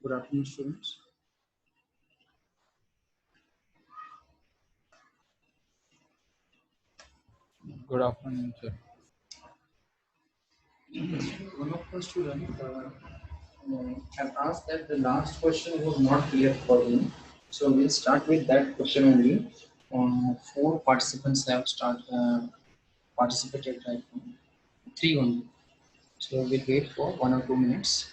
Good afternoon, students. Good afternoon, sir. One of the students have asked that the last question was not clear for him. So we'll start with that question only. Four participants have participated right now. Three only. So we'll wait for 1 or 2 minutes.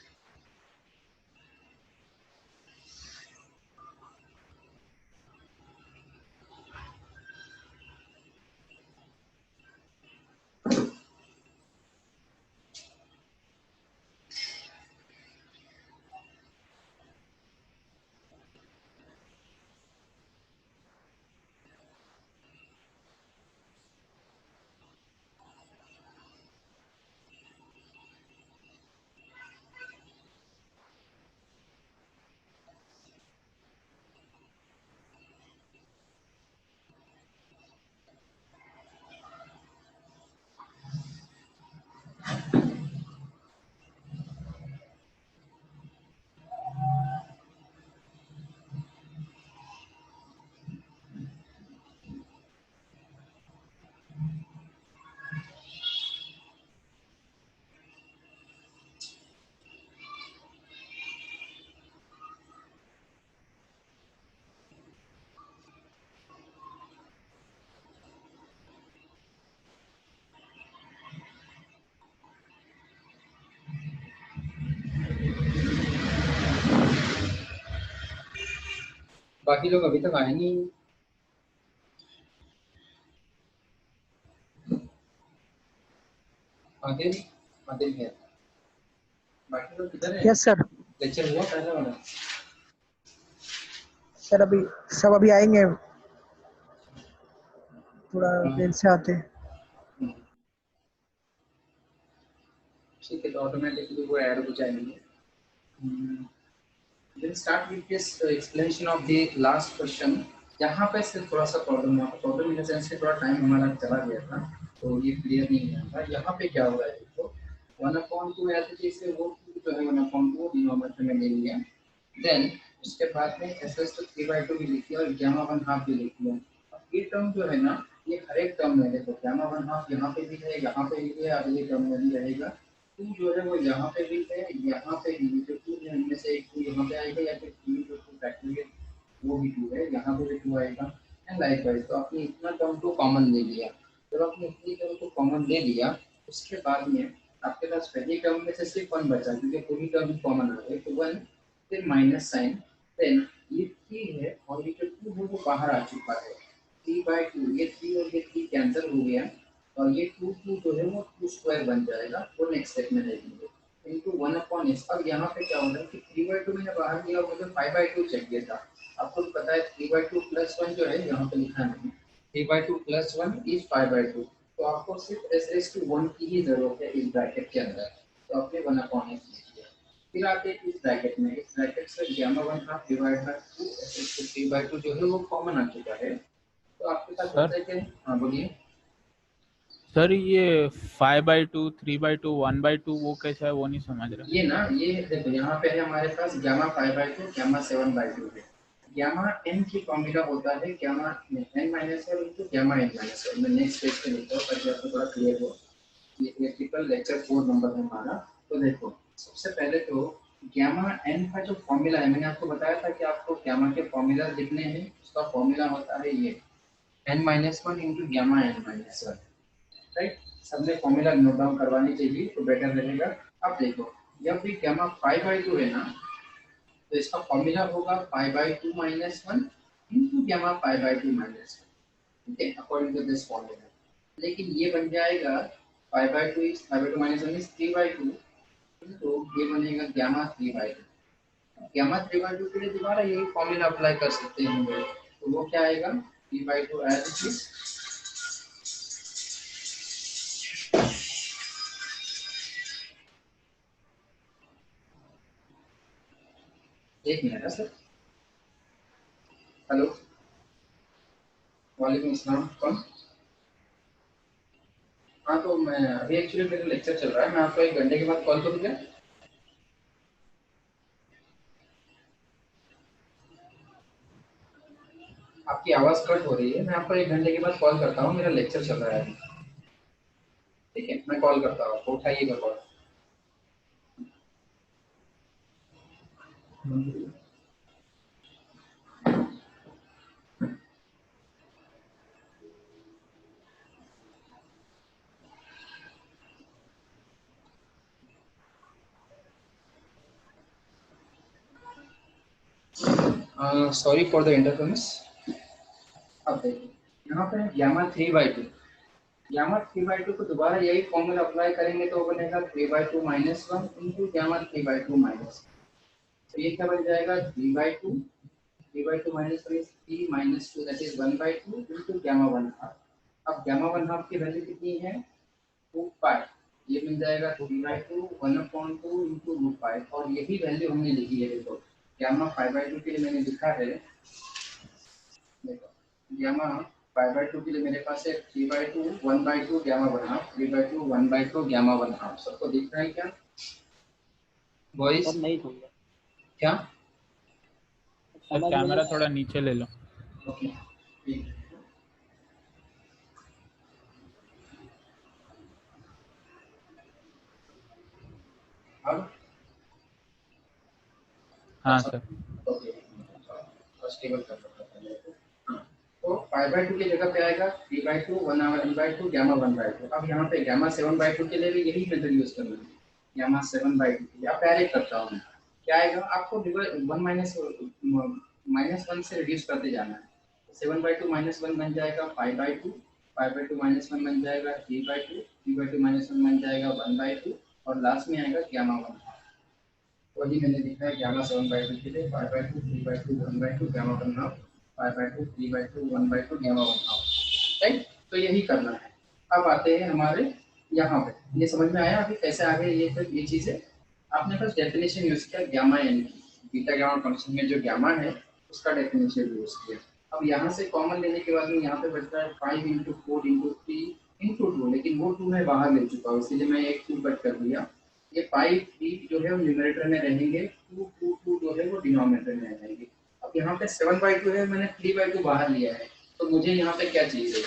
बाकी लोग अभी तक आए नहीं. आते नहीं है. बाकी लोग किधर है? Yes sir. लेक्चर हुआ पहला वाला? सर अभी सब अभी आएंगे, थोड़ा देर से आते हैं. ठीक है, तो ऑटोमेटिकली वो ऐड हो जाएंगे. We'll start with this explanation of the last question. यहाँ पे सिर्फ थोड़ा सा प्रॉब्लम हुआ. प्रॉब्लम इन द सेंस कि थोड़ा टाइम हमारा चला गया था, तो ये क्लियर नहीं हुआ था. यहाँ पे क्या हो रहा है, देखो 1/2 ऐसे जैसे वो जो है 1/2 डिनोमिनेटर में ले लिया. देन उसके बाद में SS तो 3/2 भी लिख दिया और gamma 1/2 भी लिख दिया. अब ये टर्म जो है ना, ये हर एक टर्म में देखो gamma 1/2 यहाँ पे भी है, यहाँ पे भी है, अगले टर्म में भी रहेगा. 2 जो है वो यहाँ पे भी है, यहाँ पे भी. जो 2 है इनमें से एक 2 यहाँ पे आएगा, या फिर 3 जो 2 फैक्टोरियल वो भी 2 है, यहाँ पे भी 2 आएगा. And likewise. तो आपने इतना टर्म को कॉमन ले लिया. जब आपने इतनी टर्म को कॉमन ले लिया, उसके बाद में आपके पास पहली टर्म में से सिर्फ 1 बचा, क्योंकि पूरी टर्म कॉमन आ गई. तो 1 फिर माइनस साइन, देन ये 3 है और ये जो 2 है वो बाहर आ चुका है. 3/2, ये 3 और ये 3 कैंसिल हो गया, और ये 2 जो है वो 2 स्क्वायर बन जाएगा. वो नेक्स्ट स्टेप में रहेंगे इनटू 1/s. अब यहाँ पे क्या होगा कि 3/2 मैंने बाहर लिया, मुझे 5/2 चाहिए था. आपको पता है 3/2 प्लस 1 जो है यहाँ पे लिखा नहीं. 3/2 प्लस 1 इज 5/2. तो आपको सिर्फ s⁻1 की ही जरूरत है इस ब्रैकेट के अंदर. तो आपने 1/s लिख दिया. फिर आते इस ब्रैकेट में, इस ब्रैकेट से gamma 1/2 डिवाइड बाय 2 s⁻3/2 जो है वो कॉमन आ चुका है. तो आपके पास बचा है क्या? हाँ बोलिए सर. ये 5/2, 3/2, 1/2 वो कैसा है वो नहीं समझ रहा. ये ना, ये देखो यहाँ पे है हमारे पास gamma 5/2, gamma 7/2 है. gamma n की फॉर्मूला होता है gamma n-1 into gamma n-1. मैं नेक्स्ट पेज पे लिखता हूँ ताकि आपको थोड़ा क्लियर हो. ये ट्रिपल लेक्चर 4 नंबर है हमारा. तो देखो सबसे पहले तो gamma n का जो फॉर्मूला है, मैंने आपको बताया था कि आपको gamma के फॉर्मूला लिखने हैं. उसका फॉर्मूला होता है ये n-1 into gamma n-1. Right. सबने फॉर्मूला नोट डाउन करवानी चाहिए तो बेटर रहेगा. अब देखो जब भी gamma 5/2 है ना, तो इसका फॉर्मूला होगा 5/2 - 1 into gamma 5/2 - 1. ठीक है, अकॉर्डिंग टू दिस फॉर्मूला. लेकिन ये बन जाएगा 5/2 is 5/2 - 1 is 3/2. तो ये बनेगा gamma 3/2. gamma 3/2 के लिए दोबारा यही फॉर्मूला अप्लाई कर सकते हैं हम लोग. तो वो क्या आएगा 3/2 एज इट इज. एक मिनट है सर. हेलो, वालेकुम अस्सलाम. कौन? हाँ, तो मैं अभी एक्चुअली मेरा लेक्चर चल रहा है. मैं आपको 1 घंटे के बाद कॉल करूँ क्या? आपकी आवाज़ कट हो रही है, मैं आपको 1 घंटे के बाद कॉल करता हूँ, मेरा लेक्चर चल रहा है अभी। ठीक है, मैं कॉल करता हूँ आपको, उठाइएगा call. Sorry for the interference. अब देखिए यहाँ पे गामा 3/2, गामा 3/2 को दोबारा यही फॉर्मूला अप्लाई करेंगे तो बनेगा 3/2 माइनस 1 इंटू गामा 3/2 माइनस, तो ये क्या बन जाएगा 3/2, 3/2 minus 1 is 3 minus 2 that is 1/2 into gamma 1/2। अब गामा 1/2 की वैल्यू कितनी है 2 पाई, ये मिल जाएगा 3/2 1/2 इंटू रूट पाई, और यही वैल्यू हमने लिखी है। देखो गामा 5/2 के लिए मैंने लिखा है, देखो गामा 5/2 के लिए मेरे पास है 3/2 1/2 गामा 1/2, 3/2 1/2 गामा 1/2। सबको दिख रहा है क्या बॉयज? सर नहीं समझा। क्या सर कैमरा थोड़ा नीचे ले लो। ओके ठीक है। अब हाँ सर। ओके फर्स्ट टेबल कर सकते हैं पहले तो। हाँ, तो 5/2 की जगह पे आएगा 3/2 1/2 गामा 1/2। अब यहाँ पे गामा 7/2 के लिए भी यही मेथड यूज करना है, गामा 7/2 के लिए। अब डायरेक्ट करता हूँ मैं, क्या आएगा आपको 1 माइनस 1 से रिड्यूस करते जाना है। 7/2 माइनस 1 बन जाएगा 5/2, 5/2 माइनस 1 बन जाएगा 3/2, 3/2 माइनस 1 बन जाएगा 1/2, और लास्ट में आएगा गामा 1। वही मैंने लिखा है गामा 7/2 के लिए 5/2 3/2 1/2 गामा 1/2, 5/2 3/2 1/2 गामा 1/2, राइट। तो यही करना है। अब आते हैं हमारे यहाँ पे, ये समझ में आया अभी कैसे आ गए ये चीजें? आपने बस डेफिनेशन यूज किया गामा एन की, बीटा गामा फंक्शन में जो गामा है उसका डेफिनेशन यूज किया। अब यहाँ से कॉमन लेने के बाद में यहाँ पे बचता है 5 × 4 × 3 × 2, लेकिन वो 2 मैं बाहर ले चुका हूँ, इसीलिए मैं एक 2 कट कर दिया। ये 5 3 जो है वो न्यूमरेटर में रहेंगे, 2 2 2 जो है वो डिनोमिनेटर में रहेंगे। अब यहाँ पे 7/2 है, मैंने 3/2 बाहर लिया है, तो मुझे यहाँ पे क्या चाहिए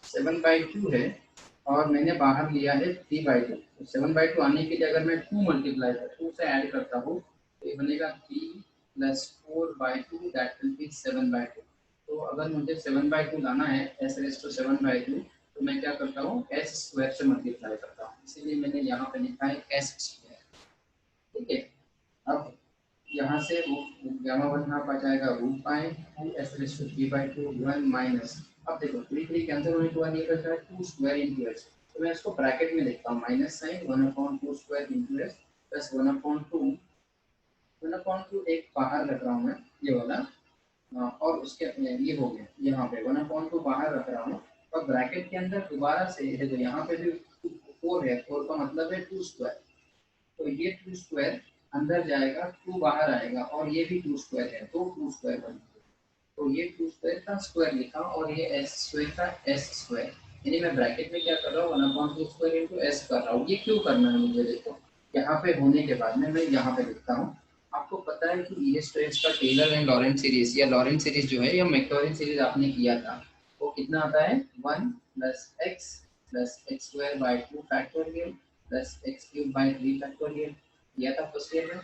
7/2 है और मैंने बाहर लिया है 3/2। तो 7/2 आने के लिए अगर मैं 2 मल्टीप्लाई 2 से ऐड करता हूँ तो ये बनेगा 3 + 4/2 दैट विल बी 7/2। तो अगर मुझे 7/2 लाना है s⁻⁷ तो मैं क्या करता हूँ s² से मल्टीप्लाई करता हूँ, इसीलिए मैंने यहाँ पे लिखा है s²। ठीक है, अब यहाँ से गामा 1/2 आ जाएगा √π s⁻³ 1 माइनस, अब देखो 3 3 कैंसिल होने के बाद ये बचा है 2² × s, तो मैं इसको ब्रैकेट में लिखता हूँ माइनस साइन 1/2² × s प्लस 1/2 एक बाहर रख रहा हूँ मैं ये वाला, और उसके ये हो गया यहाँ पे 1/2 बाहर रख रहा हूँ, और ब्रैकेट के अंदर दोबारा से ये जो यहाँ पे भी 4 है, 4 का मतलब है 2², तो ये 2² अंदर जाएगा 2 बाहर आएगा, और ये भी 2² है तो 2² बन गया। तो ये 2² का स्क्वायर लिखा और ये s² का s², यानी मैं ब्रैकेट में क्या कर रहा हूँ 1/2² × s कर रहा हूँ। ये क्यों करना है मुझे, देखो यहाँ पे होने के बाद में मैं यहाँ पे लिखता हूँ। आपको पता है कि ES का टेलर एंड लॉरेंट सीरीज या लॉरेंट सीरीज जो है या मैक्लॉरिन सीरीज आपने किया था, वो कितना आता है 1 + x + x² / 2 factorial + x³ / 3 factorial, यह था फर्स्ट ईयर में।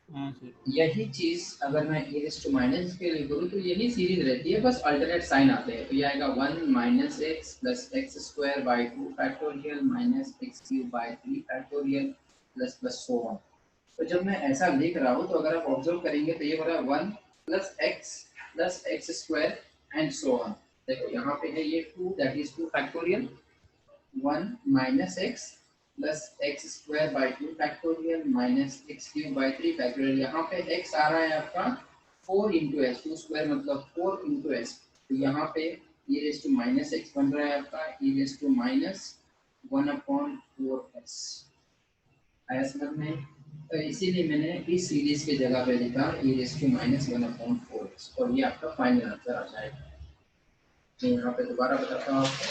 हाँ सर। यही चीज अगर मैं e⁻⁻ के लिए करूँ तो यही सीरीज रहती है, बस अल्टरनेट साइन आते हैं। तो ये आएगा 1 - x + x² / 2 factorial - x³ / 3 factorial plus so on. तो जब मैं ऐसा लिख रहा हूँ तो अगर आप ऑब्जर्व करेंगे तो ये हो रहा है 1 + x + x² and so on. देखो यहाँ पे है ये 2 that is 2 factorial, 1 - x + x² / 2 factorial - x³ / 3 factorial. यहाँ पे x आ रहा है आपका 4 × s, 2² मतलब 4 × s, तो यहाँ पे e⁻⁻x बन रहा है आपका e⁻⁻1/4s। आया समझ में? तो इसीलिए मैंने इस सीरीज के जगह पे लिखा e⁻⁻1/4s, और ये आपका फाइनल आंसर आ जाएगा। मैं यहाँ पे दोबारा बताता हूँ आपको,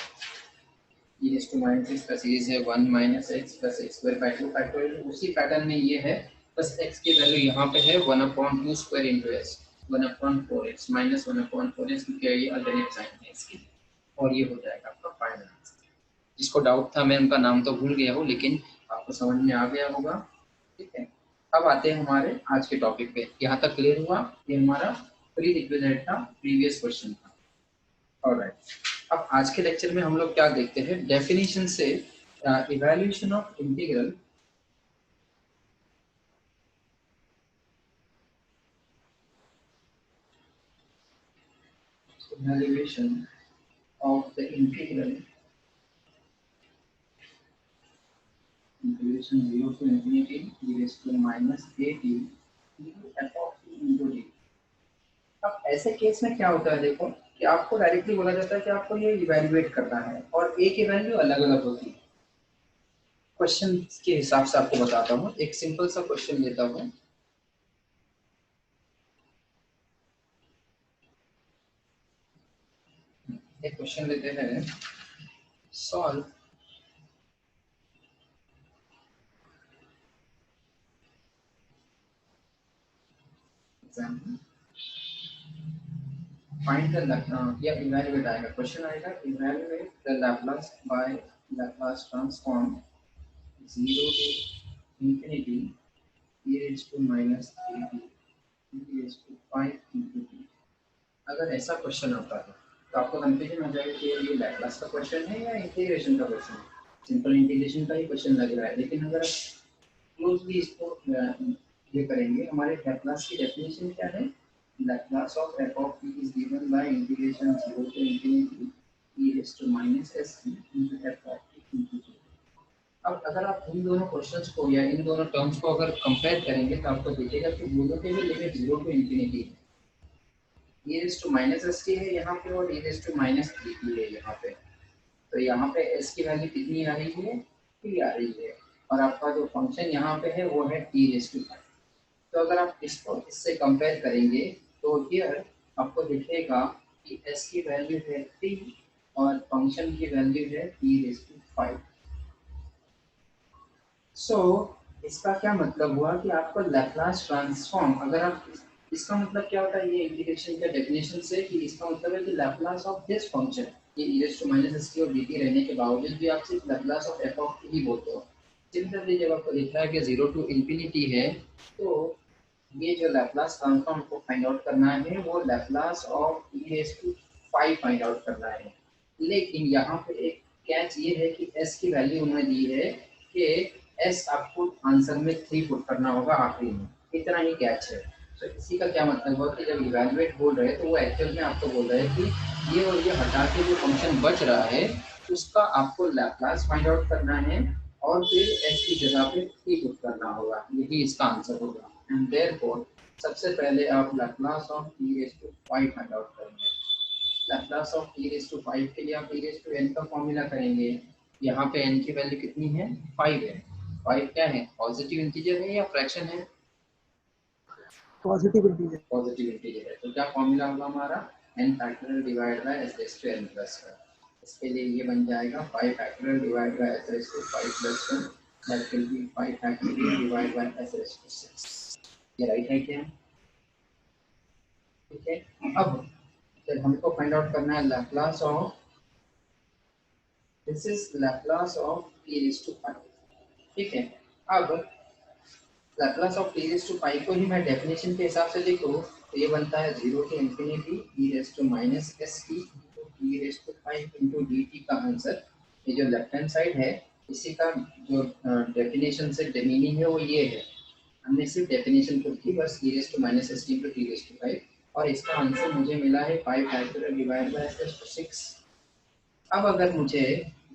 e⁻⁻x का सीरीज है 1 - x + x² / 2 फैक्टोरियल, उसी पैटर्न में ये है, बस x की वैल्यू यहाँ पे है 1/2² × s, 1/4x माइनस 1/4x, क्योंकि ये अल्टरनेट साइन है इसकी, और ये हो जाएगा आपका फाइनल आंसर। जिसको डाउट था मैं उनका नाम तो भूल गया हूँ, लेकिन आपको समझ में आ गया होगा। ठीक है, अब आते हैं हमारे आज के टॉपिक पे। यहाँ तक क्लियर हुआ? ये हमारा प्री रिक्विजिट था, प्रीवियस क्वेश्चन था। ऑलराइट, अब आज के लेक्चर में हम लोग क्या देखते हैं, डेफिनेशन से evaluation of integral evaluation of the integral integration 0 to infinity e raised to minus at into f of t into d। अब ऐसे केस में क्या होता है, देखो कि आपको डायरेक्टली बोला जाता है कि आपको ये इवैल्यूएट करना है, और ए की वैल्यू अलग अलग होती है। क्वेश्चन के हिसाब से आपको बताता हूँ, एक सिंपल सा क्वेश्चन लेता हूँ। एक क्वेश्चन लेते हैं, solve example, find the or evaluate आएगा, क्वेश्चन आएगा evaluate the Laplace by Laplace transform 0 to infinity e raised to minus 3t e raised to 5 into t। अगर ऐसा क्वेश्चन आता है तो आपको कंफ्यूजन हो जाएगा कि ये लैपलास का क्वेश्चन है या इंटीग्रेशन का क्वेश्चन है। सिंपल इंटीग्रेशन का ही क्वेश्चन लग रहा है, लेकिन अगर क्लोजली इसको ये करेंगे, हमारे लैपलास की डेफिनेशन क्या है, Laplace of f of t is given by integration 0 to infinity e raised to minus st into f of t into t। अब अगर आप इन दोनों क्वेश्चंस को या इन दोनों टर्म्स को अगर कंपेयर करेंगे तो आपको दिखेगा कि दोनों के भी लिमिट 0 टू इंफिनिटी है। e raised to minus st है यहाँ पे, और e raised to minus 3t है यहाँ पे। तो यहाँ पे s की वैल्यू कितनी आ रही है, 3 आ रही है, और आपका जो फंक्शन यहाँ पे है वो है e raised to 5। तो अगर आप इसको इससे कंपेयर करेंगे तो हियर आपको दिखेगा कि s की वैल्यू है 3 और फंक्शन की वैल्यू है e raised to 5। सो इसका क्या मतलब हुआ कि आपको लैपलास ट्रांसफॉर्म, अगर आप इसका मतलब क्या होता है, ये इंटीग्रेशन का डेफिनेशन से कि इसका मतलब है कि लैपलास ऑफ दिस फंक्शन, ये e raised to minus st और dt रहने के बावजूद भी आप सिर्फ Laplace of f of t ही बोलते हो। सिमिलरली जब आपको दिख रहा है कि 0 टू इंफिनिटी है, तो ये जो लैपलास ट्रांसफॉर्म को फाइंड आउट करना है वो Laplace of e raised to 5 find out करना है। लेकिन यहाँ पे एक कैच ये है कि s की वैल्यू उन्होंने दी है कि s आपको आंसर में 3 पुट करना होगा आखिरी में, इतना ही कैच है। तो इसी का क्या मतलब हुआ कि जब इवैल्यूएट बोल रहे हैं तो वो एक्चुअल में आपको बोल रहे हैं कि ये और ये हटा के जो फंक्शन बच रहा है उसका आपको लैपलास फाइंड आउट करना है, और फिर s की जगह पे 3 पुट करना होगा, यही इसका आंसर होगा। एंड देयरफॉर सबसे पहले आप Laplace of e raised to 5 find out करेंगे। Laplace of e raised to 5 के लिए आप e raised to n का फॉर्मूला करेंगे। यहाँ पे n की वैल्यू कितनी है, 5 है। 5 क्या है, पॉजिटिव इंटीजर है या फ्रैक्शन है, पॉजिटिव इंटीजर। पॉजिटिव इंटीजर है। तो क्या फॉर्मूला होगा हमारा, n factorial divide by s raised to n plus 1। इसके लिए ये बन जाएगा 5 factorial divide by s raised to 5 plus 1, that will be 5 factorial divide by s raised to 6। ये राइट है क्या, ठीक है। अब जब हमको फाइंड आउट करना है Laplace of, this is Laplace of e raised to 5, ठीक है। अब Laplace of e raised to 5 को ही मैं डेफिनेशन के हिसाब से लिखूं तो ये बनता है 0 to infinity e raised to minus st e raised to 5 into dt का आंसर। ये जो लेफ्ट हैंड साइड है इसी का जो डेफिनेशन से मीनिंग है वो ये है, हमने सिर्फ डेफिनेशन को की बस e raised to minus st into t raised to 5, और इसका आंसर मुझे मिला है 5 factorial divide by s raised to 6। अब अगर मुझे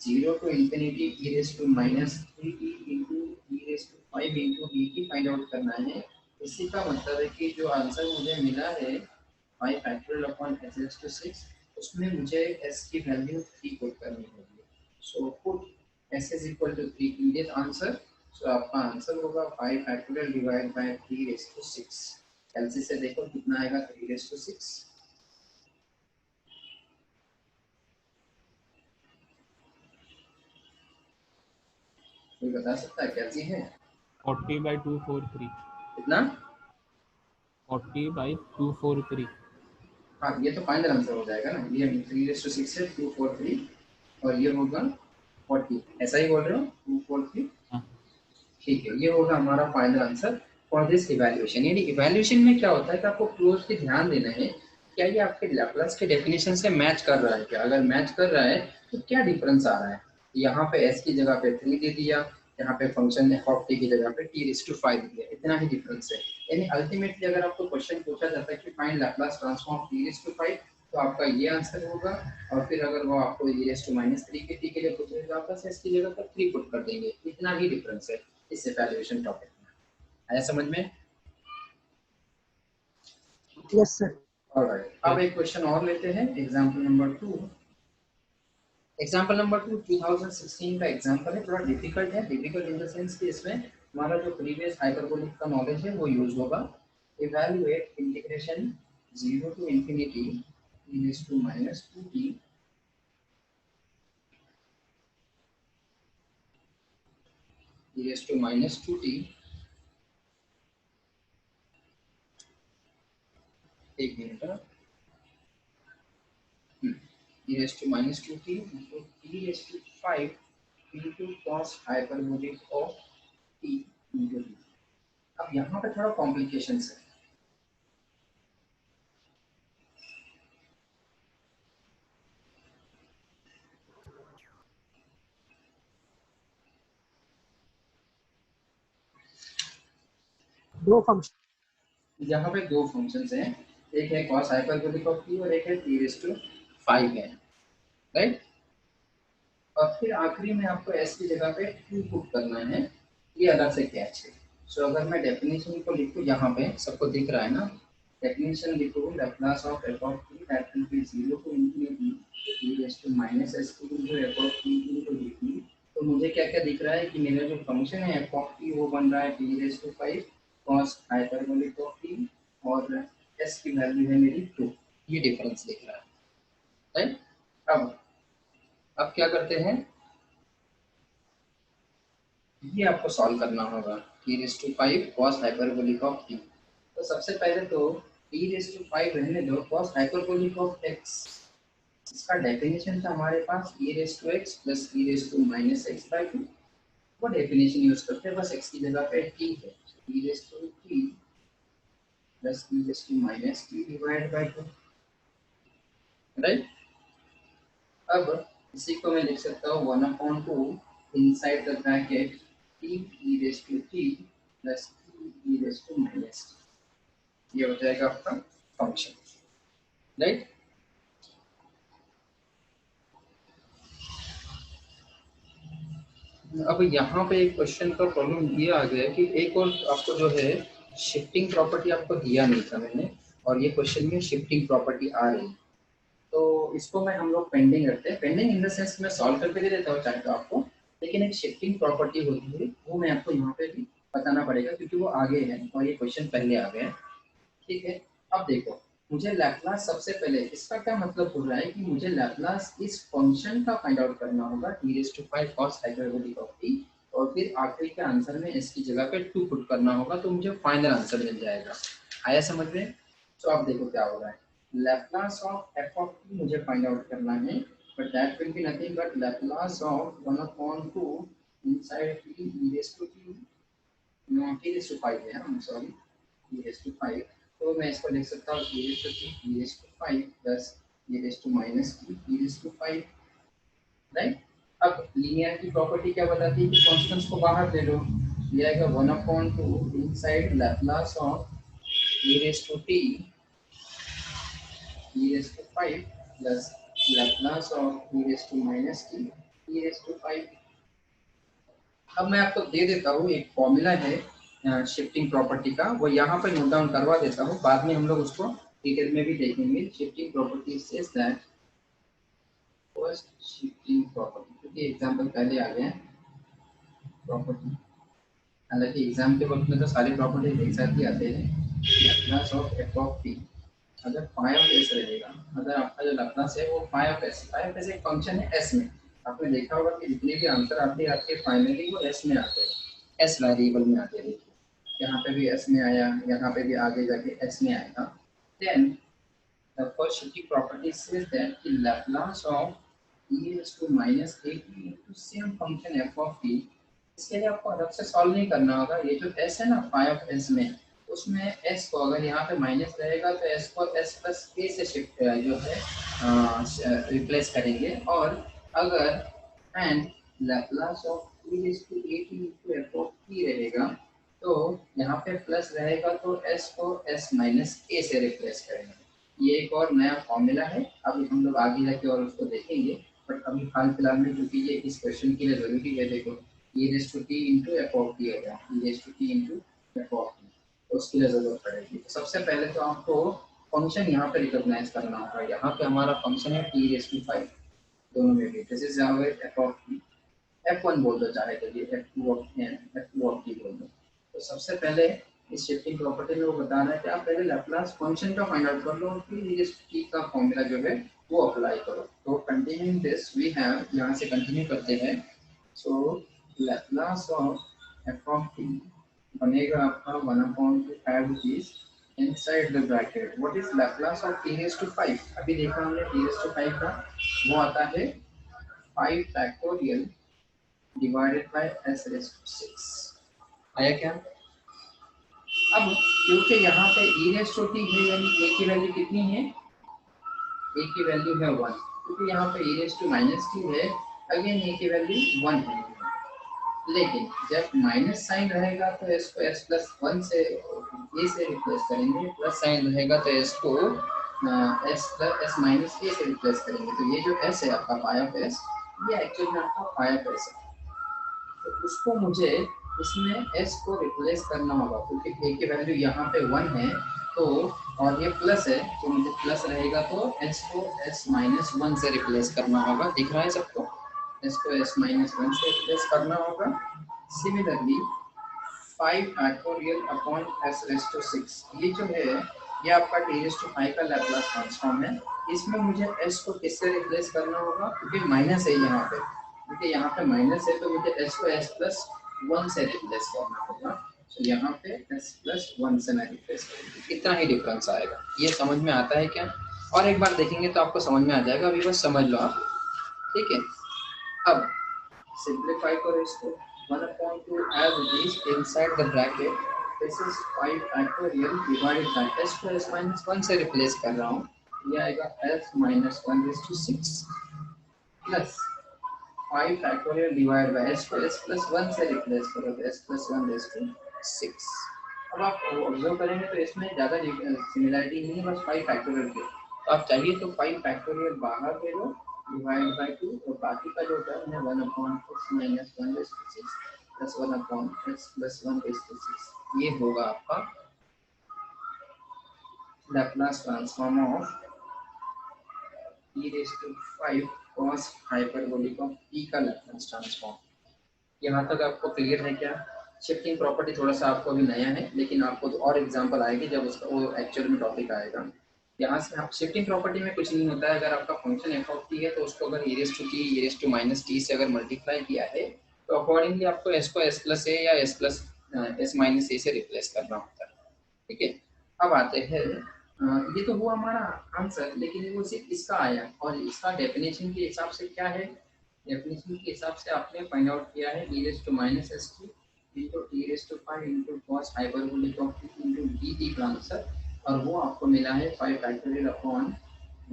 0 to infinity e raised to minus 3t into e raised to 5 into dt find out करना है, इसी का मतलब है कि जो आंसर मुझे मिला है 5 factorial upon s raised to 6, उसमें मुझे s की वैल्यू 3 पुट करनी होगी। So put s is equal to 3 in this answer। सो आपका आंसर होगा 5 factorial divide by 3 raised to 6। LC से देखो कितना आएगा, 3 raised to 6। कोई बता सकता है क्या जी है, 40/243। कितना 40/243। हाँ ये तो फाइनल आंसर हो जाएगा ना, ये 3/6 है 243 और ये होगा 40, ऐसा ही बोल रहे हो 243। हाँ ठीक है, ये होगा हमारा final answer for this evaluation. यानी इवैल्यूएशन में क्या होता है कि आपको क्लोजली ध्यान देना है क्या ये आपके लैप्लास के डेफिनेशन से मैच कर रहा है क्या, अगर मैच कर रहा है तो क्या डिफरेंस आ रहा है। यहाँ पे s की जगह पे 3 दे दिया, यहाँ पे फंक्शन f ऑफ t की जगह पे t⁵ दे दिया, इतना ही डिफरेंस है। यानी अल्टीमेटली अगर आपको क्वेश्चन पूछा जाता है कि फाइंड लैप्लास ट्रांसफॉर्म t⁵, तो आपका ये आंसर होगा। और फिर अगर वो आपको e⁻³ के t के लिए पूछेगा तो आप s की जगह पर 3 पुट कर देंगे, इतना ही डिफरेंस है इस इवैल्यूएशन टॉपिक में। आया समझ में? Yes sir. ऑलराइट, अब एक क्वेश्चन और लेते हैं, एग्जांपल नंबर 2। एग्जांपल नंबर 2 2016 का एग्जांपल है, थोड़ा डिफिकल्ट है। डिफिकल्ट इन द सेंस कि इसमें हमारा जो प्रीवियस हाइपरबोलिक का नॉलेज है वो यूज होगा। Evaluate integration 0 to infinity e⁻²t e⁻²t, एक minute, e⁻²t into t⁵ into cos hyperbolic of t into t। अब यहाँ पे थोड़ा कॉम्प्लिकेशंस है। दो फंक्शन। यहाँ पे दो फंक्शंस हैं, एक है cos hyperbolic of t और एक है t⁵ है, राइट। और फिर आखिरी में आपको s की जगह पे 2 पुट करना है, ये अलग से कैच है। सो अगर मैं डेफिनेशन को लिखूं, यहाँ पे सबको दिख रहा है ना, डेफिनेशन लिखूं Laplace of f of t that will be 0 to infinity e⁻⁻st into f of t into dt। तो मुझे क्या क्या दिख रहा है कि मेरा जो फंक्शन है f ऑफ t वो बन रहा है t⁵ cos hyperbolic of t और s की वैल्यू है मेरी 2, ये डिफरेंस दिख रहा है, राइट। अब क्या करते हैं, ये आपको सॉल्व करना होगा t⁵ cos hyperbolic of t। तो सबसे पहले तो t⁵ रहने दो, cos hyperbolic of x इसका डेफिनेशन था हमारे पास e⁻x प्लस e⁻⁻x/2। वो डेफिनेशन यूज करते हैं, बस x की जगह पे t है, e⁻t plus e⁻t divide by 2, right. अब इसी को मैं लिख सकता हूँ 1/2 inside the bracket t e⁻t plus e⁻t, ये हो जाएगा आपका फंक्शन, राइट। अब यहाँ पे एक क्वेश्चन का प्रॉब्लम ये आ गया कि एक और आपको जो है शिफ्टिंग प्रॉपर्टी आपको दिया नहीं था मैंने, और ये क्वेश्चन में शिफ्टिंग प्रॉपर्टी आ रही है, तो इसको मैं हम लोग पेंडिंग रखते हैं। पेंडिंग इन द सेंस मैं सॉल्व करके दे देता हूँ चाहे तो आपको, लेकिन एक शिफ्टिंग प्रॉपर्टी होती है वो मैं आपको यहाँ पे भी बताना पड़ेगा क्योंकि वो आगे है और ये क्वेश्चन पहले आ गया है, ठीक है। अब देखो, मुझे लैप्लास सबसे पहले, इसका क्या मतलब हो रहा है कि मुझे लैप्लास इस फंक्शन का फाइंड आउट करना होगा t⁵ cos hyperbolic of t, और फिर आखिरी के आंसर में s की जगह पे 2 पुट करना होगा, तो मुझे फाइनल आंसर मिल जाएगा। आया समझ में? तो अब देखो क्या हो रहा है, Laplace of f of t मुझे फाइंड आउट करना है, but that will be nothing but Laplace of 1/2 inside t e⁻t है, आई एम सॉरी e⁵, तो मैं इसको लिख सकता हूँ e⁻t प्लस e⁻t, राइट। अब लीनियरिटी प्रॉपर्टी क्या बताती है कि कांस्टेंट्स को बाहर ले लो, ये आएगा 1/2 inside Laplace of e⁻t plus Laplace of e⁻t। अब मैं आपको दे देता हूँ एक फॉर्मूला है शिफ्टिंग प्रॉपर्टी का, वो यहाँ पर नोट डाउन करवा देता हूँ, बाद में हम लोग उसको डिटेल में भी देखेंगे। Shifting property says that first shifting property, क्योंकि एग्जांपल पहले आ गया प्रॉपर्टी, हालांकि एग्जाम के वक्त में तो सारी प्रॉपर्टी एक साथ ही आते हैं। Laplace of f of t अगर फाई ऑफ s रहेगा, अगर आपका जो लैप्लास है वो फाई ऑफ s एक फंक्शन है s में, आपने देखा होगा कि जितने भी आंसर आते हैं आपके फाइनली वो s में आते हैं, s वेरिएबल में आते हैं। यहाँ पे भी s में आया, यहाँ पे भी आगे जाके s में आएगा। Then the first shifting property says that the Laplace of e raised to minus at into same function f of t, इसके लिए आपको अलग से सॉल्व नहीं करना होगा। ये जो s है ना phi of s में, उसमें s को अगर यहाँ पे माइनस रहेगा तो s को s प्लस a से शिफ्ट जो है रिप्लेस करेंगे, और अगर and Laplace of e raised to at into f of t रहेगा तो यहाँ पे प्लस रहेगा तो s को s माइनस a से रिप्लेस करेंगे। ये एक और नया फॉर्मूला है, अभी हम लोग आगे जाके और उसको देखेंगे, बट अभी हाल फिलहाल में क्योंकि ये इस क्वेश्चन के लिए जरूरी है, देखो e raise to t into f of t हो गया, e raise to t into f of t, तो उसके लिए जरूरत पड़ेगी। तो सबसे पहले तो आपको फंक्शन यहाँ पे रिकॉग्नाइज करना होगा। यहाँ पे हमारा फंक्शन है t रेज़ टू 5, दोनों में भी this is our f of t, f1 बोल दो चाहे तो, ये f2 ऑफ t बोल दो। तो सबसे पहले इस शिफ्टिंग प्रॉपर्टी में वो बता रहा है कि आप पहले लैप्लास फंक्शन का फाइंड आउट कर लो, फिर इस t का फॉर्मूला जो है वो अप्लाई करो। तो कंटिन्यूइंग दिस वी हैव, यहाँ से कंटिन्यू करते हैं। So Laplace of f of t बनेगा आपका 1/2 add this inside the bracket. What is Laplace of t raise to 5? अभी देखा हमने t रेज़ टू 5 का, वो आता है 5 factorial divided by s raise to 6। आया क्या? अब क्योंकि यहाँ पे e रेज़ टू t है, यानी a की वैल्यू कितनी है? a की वैल्यू है 1, क्योंकि यहाँ पे e raise to minus t है, अगेन a की वैल्यू 1 है। लेकिन जब माइनस साइन रहेगा तो इसको s प्लस 1 से a से रिप्लेस करेंगे, प्लस साइन रहेगा तो इसको s माइनस a से रिप्लेस करेंगे। तो ये जो s है आपका पाई ऑफ s, ये एक्चुअली में आपका पाई ऑफ s है। तो उसको मुझे इसमें s को रिप्लेस करना होगा, क्योंकि a की वैल्यू यहाँ पे 1 है, तो और ये प्लस है तो मुझे प्लस रहेगा, तो s को s माइनस 1 से रिप्लेस करना होगा। दिख रहा है सबको? s को s माइनस 1 से रिप्लेस करना होगा। Similarly 5 factorial upon s raise to 6, ये जो है ये आपका t रेज़ टू 5 का लैप्लास ट्रांसफॉर्म है। इसमें मुझे s को किससे रिप्लेस करना होगा? क्योंकि माइनस है यहाँ पे, क्योंकि यहाँ पे माइनस है तो मुझे s को s प्लस 1 से रिप्लेस करना होगा। तो यहाँ पे s प्लस 1 से मैं रिप्लेस करूँगी, इतना ही डिफरेंस आएगा। ये समझ में आता है क्या? और एक बार देखेंगे तो आपको समझ में आ जाएगा, अभी बस समझ लो आप, ठीक है। अब सिंप्लीफाई करो इसको, 1/2 as it is inside the bracket, this is 5 factorial divided by s को s minus 1 से रिप्लेस कर रहा हूँ, ये आएगा s minus 1 raised to 6 plus 5 factorial divide by s को s प्लस 1 से रिप्लेस करो तो s प्लस 1 raised to 6। अब आप ऑब्जर्व करेंगे तो इसमें ज़्यादा सिमिलरिटी नहीं है, बस 5 फैक्टोरियल के, तो आप चाहिए तो 5 फैक्टोरियल बाहर ले लो डिवाइड बाय 2, और बाकी का जो टर्म है 1/s minus 1 raise to 6 plus 1/s plus 1 raise to 6, ये होगा आपका Laplace transform of e raise to 5 cos hyperbolic of t का लैप्लास ट्रांसफॉर्म। यहाँ तक आपको क्लियर है क्या? शिफ्टिंग प्रॉपर्टी थोड़ा सा आपको अभी नया है, लेकिन आपको तो और एग्जांपल आएगी जब उसका वो एक्चुअल में टॉपिक आएगा। यहाँ से आप शिफ्टिंग प्रॉपर्टी में कुछ नहीं होता है, अगर आपका फंक्शन एफ ऑफ टी है तो उसको अगर e raise to T e raise to minus T से अगर मल्टीप्लाई किया है तो अकॉर्डिंगली आपको s को s प्लस ए या s प्लस s माइनस ए से रिप्लेस करना होता है, ठीक है। अब आते हैं, ये तो हुआ हमारा आंसर, लेकिन वो सिर्फ इसका आया, और इसका डेफिनेशन के हिसाब से क्या है? डेफिनेशन के हिसाब से आपने फाइंड आउट किया है e raise to minus s t into e raise to 5 into cos hyperbolic of t into dt का आंसर, और वो आपको मिला है 5 factorial upon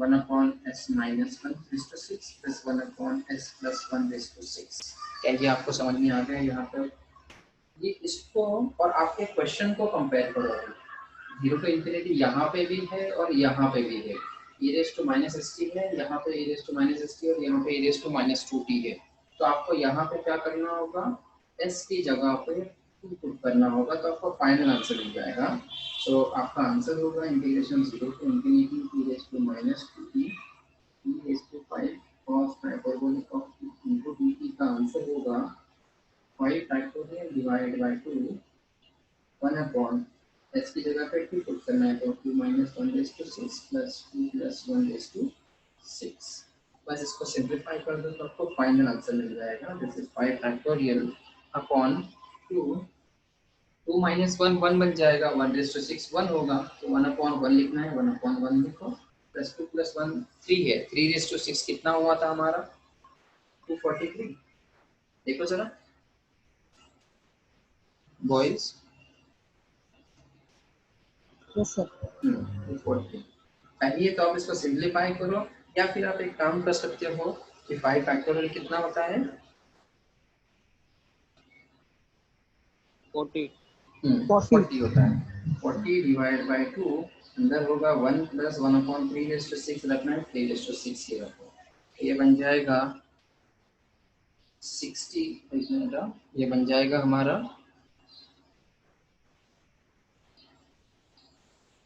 1/s minus 1 raise to 6 plus 1/s plus 1 raise to 6। क्या ये आपको समझ में आ गया? यहाँ पर ये इसको और आपके क्वेश्चन को कंपेयर करो, 0 टू इंफिनिटी यहाँ पे भी है और यहाँ पे भी है, e raise to minus s t है, यहाँ पे e raise to minus s t और यहाँ पे e raise to minus 2t है। तो आपको यहाँ पे क्या करना होगा? s की जगह पे 2 पुट करना होगा, तो आपको फाइनल आंसर मिल जाएगा। तो आपका आंसर होगा integration 0 to infinity e raise to minus 2t e raise to 5 cos hyperbolic of t into dt का आंसर होगा 5 फैक्टोरियल डिवाइड बाय 2 1/, s की जगह पे 2 पुट करना है, तो 2 minus 1 raise to 6 plus 2 plus 1 raise to 6। बस इसको सिंप्लीफाई कर दो तो आपको फाइनल आंसर मिल जाएगा, this is 5 factorial upon 2 2 minus 1 1 बन जाएगा, 1/6 1 होगा, तो 1/1 लिखना है, 1/1 लिखो, प्लस 2 प्लस 1 3 है, 3/6 कितना हुआ था हमारा 243। देखो जरा बॉयज, यस सर। 240 चाहिए तो आप इसको सिंप्लीफाई करो, या फिर आप एक काम कर सकते हो कि 5 फैक्टोरियल कितना होता है 40। 40। 40 होता है, 40 डिवाइड बाई 2, अंदर होगा 1 प्लस 1/3/6 रखना है, 3/6 ही रखो, ये बन जाएगा 60, ये बन जाएगा हमारा,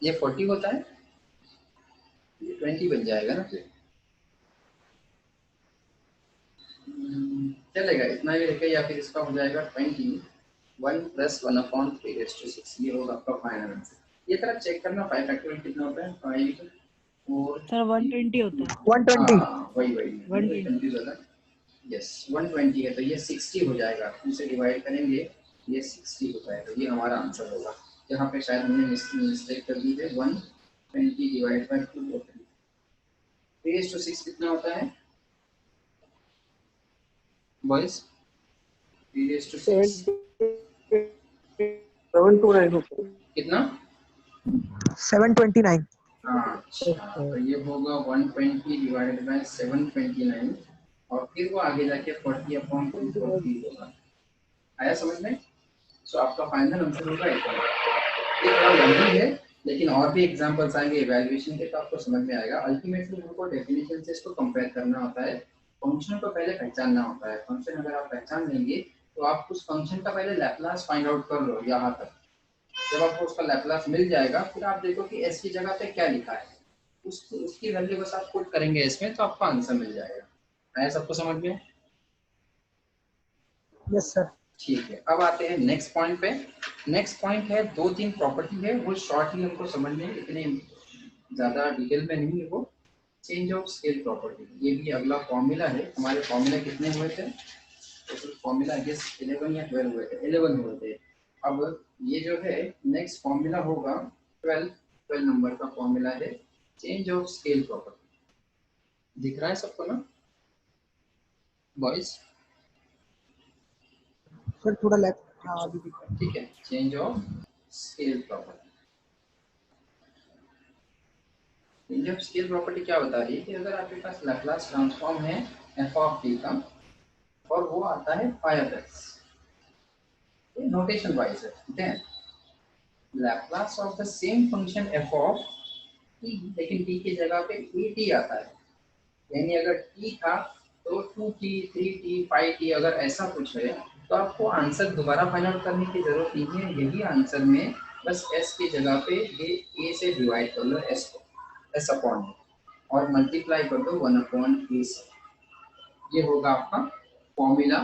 ये 40 होता है, ये 20 बन जाएगा ना फिर। चलेगा इतना ही रखें, या फिर इसका हो जाएगा 20 1 प्लस 1/3/6, ये होगा आपका फाइनल आंसर। ये तरह चेक करना 5 फैक्टोरियल कितना होता है, 5 4 सर 120 होता है। 120। हाँ वही वही 120। कंफ्यूज होता है। यस 120 है, तो ये 60 हो जाएगा, इसे डिवाइड करेंगे, ये 60 होता है, तो ये हमारा आंसर होगा। यहाँ पे शायद हमने मिस्टेक कर दी है, 120 डिवाइड बाई 2 होता है, 3/6 कितना होता है बॉयज, 3/6 729 कितना, 729। अच्छा तो ये होगा 120 डिवाइडेड बाय 729, और फिर वो आगे जाके 40/240 होगा। आया समझ में? सो आपका फाइनल आंसर होगा ये थोड़ा लंबी है, लेकिन और भी एग्जांपल्स आएंगे इवैल्यूएशन के तो आपको समझ में आएगा। अल्टीमेटली हमको डेफिनेशन से इसको कंपेयर करना होता है, फंक्शन को पहले पहचानना होता है। फंक्शन अगर आप पहचान लेंगे तो आप उस फंक्शन का पहले लैप्लास फाइंड आउट कर लो यहाँ तक, जब आपको उसका लैप्लास मिल जाएगा फिर आप देखो कि एस की जगह पे क्या लिखा है, उसकी वैल्यू बस आप पुट करेंगे इसमें तो आपको आंसर मिल जाएगा। आया सबको समझ में? Yes sir. ठीक है, अब आते हैं नेक्स्ट पॉइंट पे। नेक्स्ट पॉइंट है, 2-3 प्रॉपर्टी है, वो शॉर्टली हमको समझने हैं, इतने ज्यादा डिटेल में नहीं है वो। चेंज ऑफ स्केल प्रॉपर्टी, ये भी अगला फॉर्मूला है। हमारे फॉर्मूला कितने हुए थे, फॉर्मूला गेस 11 या 12 हुए थे, 11 हुए थे। अब ये जो है नेक्स्ट फॉर्मूला होगा 12 नंबर का फॉर्मूला है चेंज ऑफ स्केल प्रॉपर्टी। दिख रहा है सबको ना बॉयज? सर थोड़ा लेफ्ट, हाँ अभी दिख रहा ठीक है, change of scale property. Change of scale property क्या बता रही है कि अगर आपके पास लैप्लास ट्रांसफॉर्म है एफ ऑफ टी का, और वो आता है phi of X, notation wise है, then Laplace of the same function F of T, लेकिन टी की जगह पे ए टी आता है, यानी अगर टी था तो 2t 3t 5t, अगर ऐसा कुछ है तो आपको आंसर दोबारा फाइंड आउट करने की जरूरत नहीं है। यही आंसर में बस s की जगह पे ये a से डिवाइड कर लो, s को s अपॉन और मल्टीप्लाई कर दो 1/a से। ये होगा आपका formula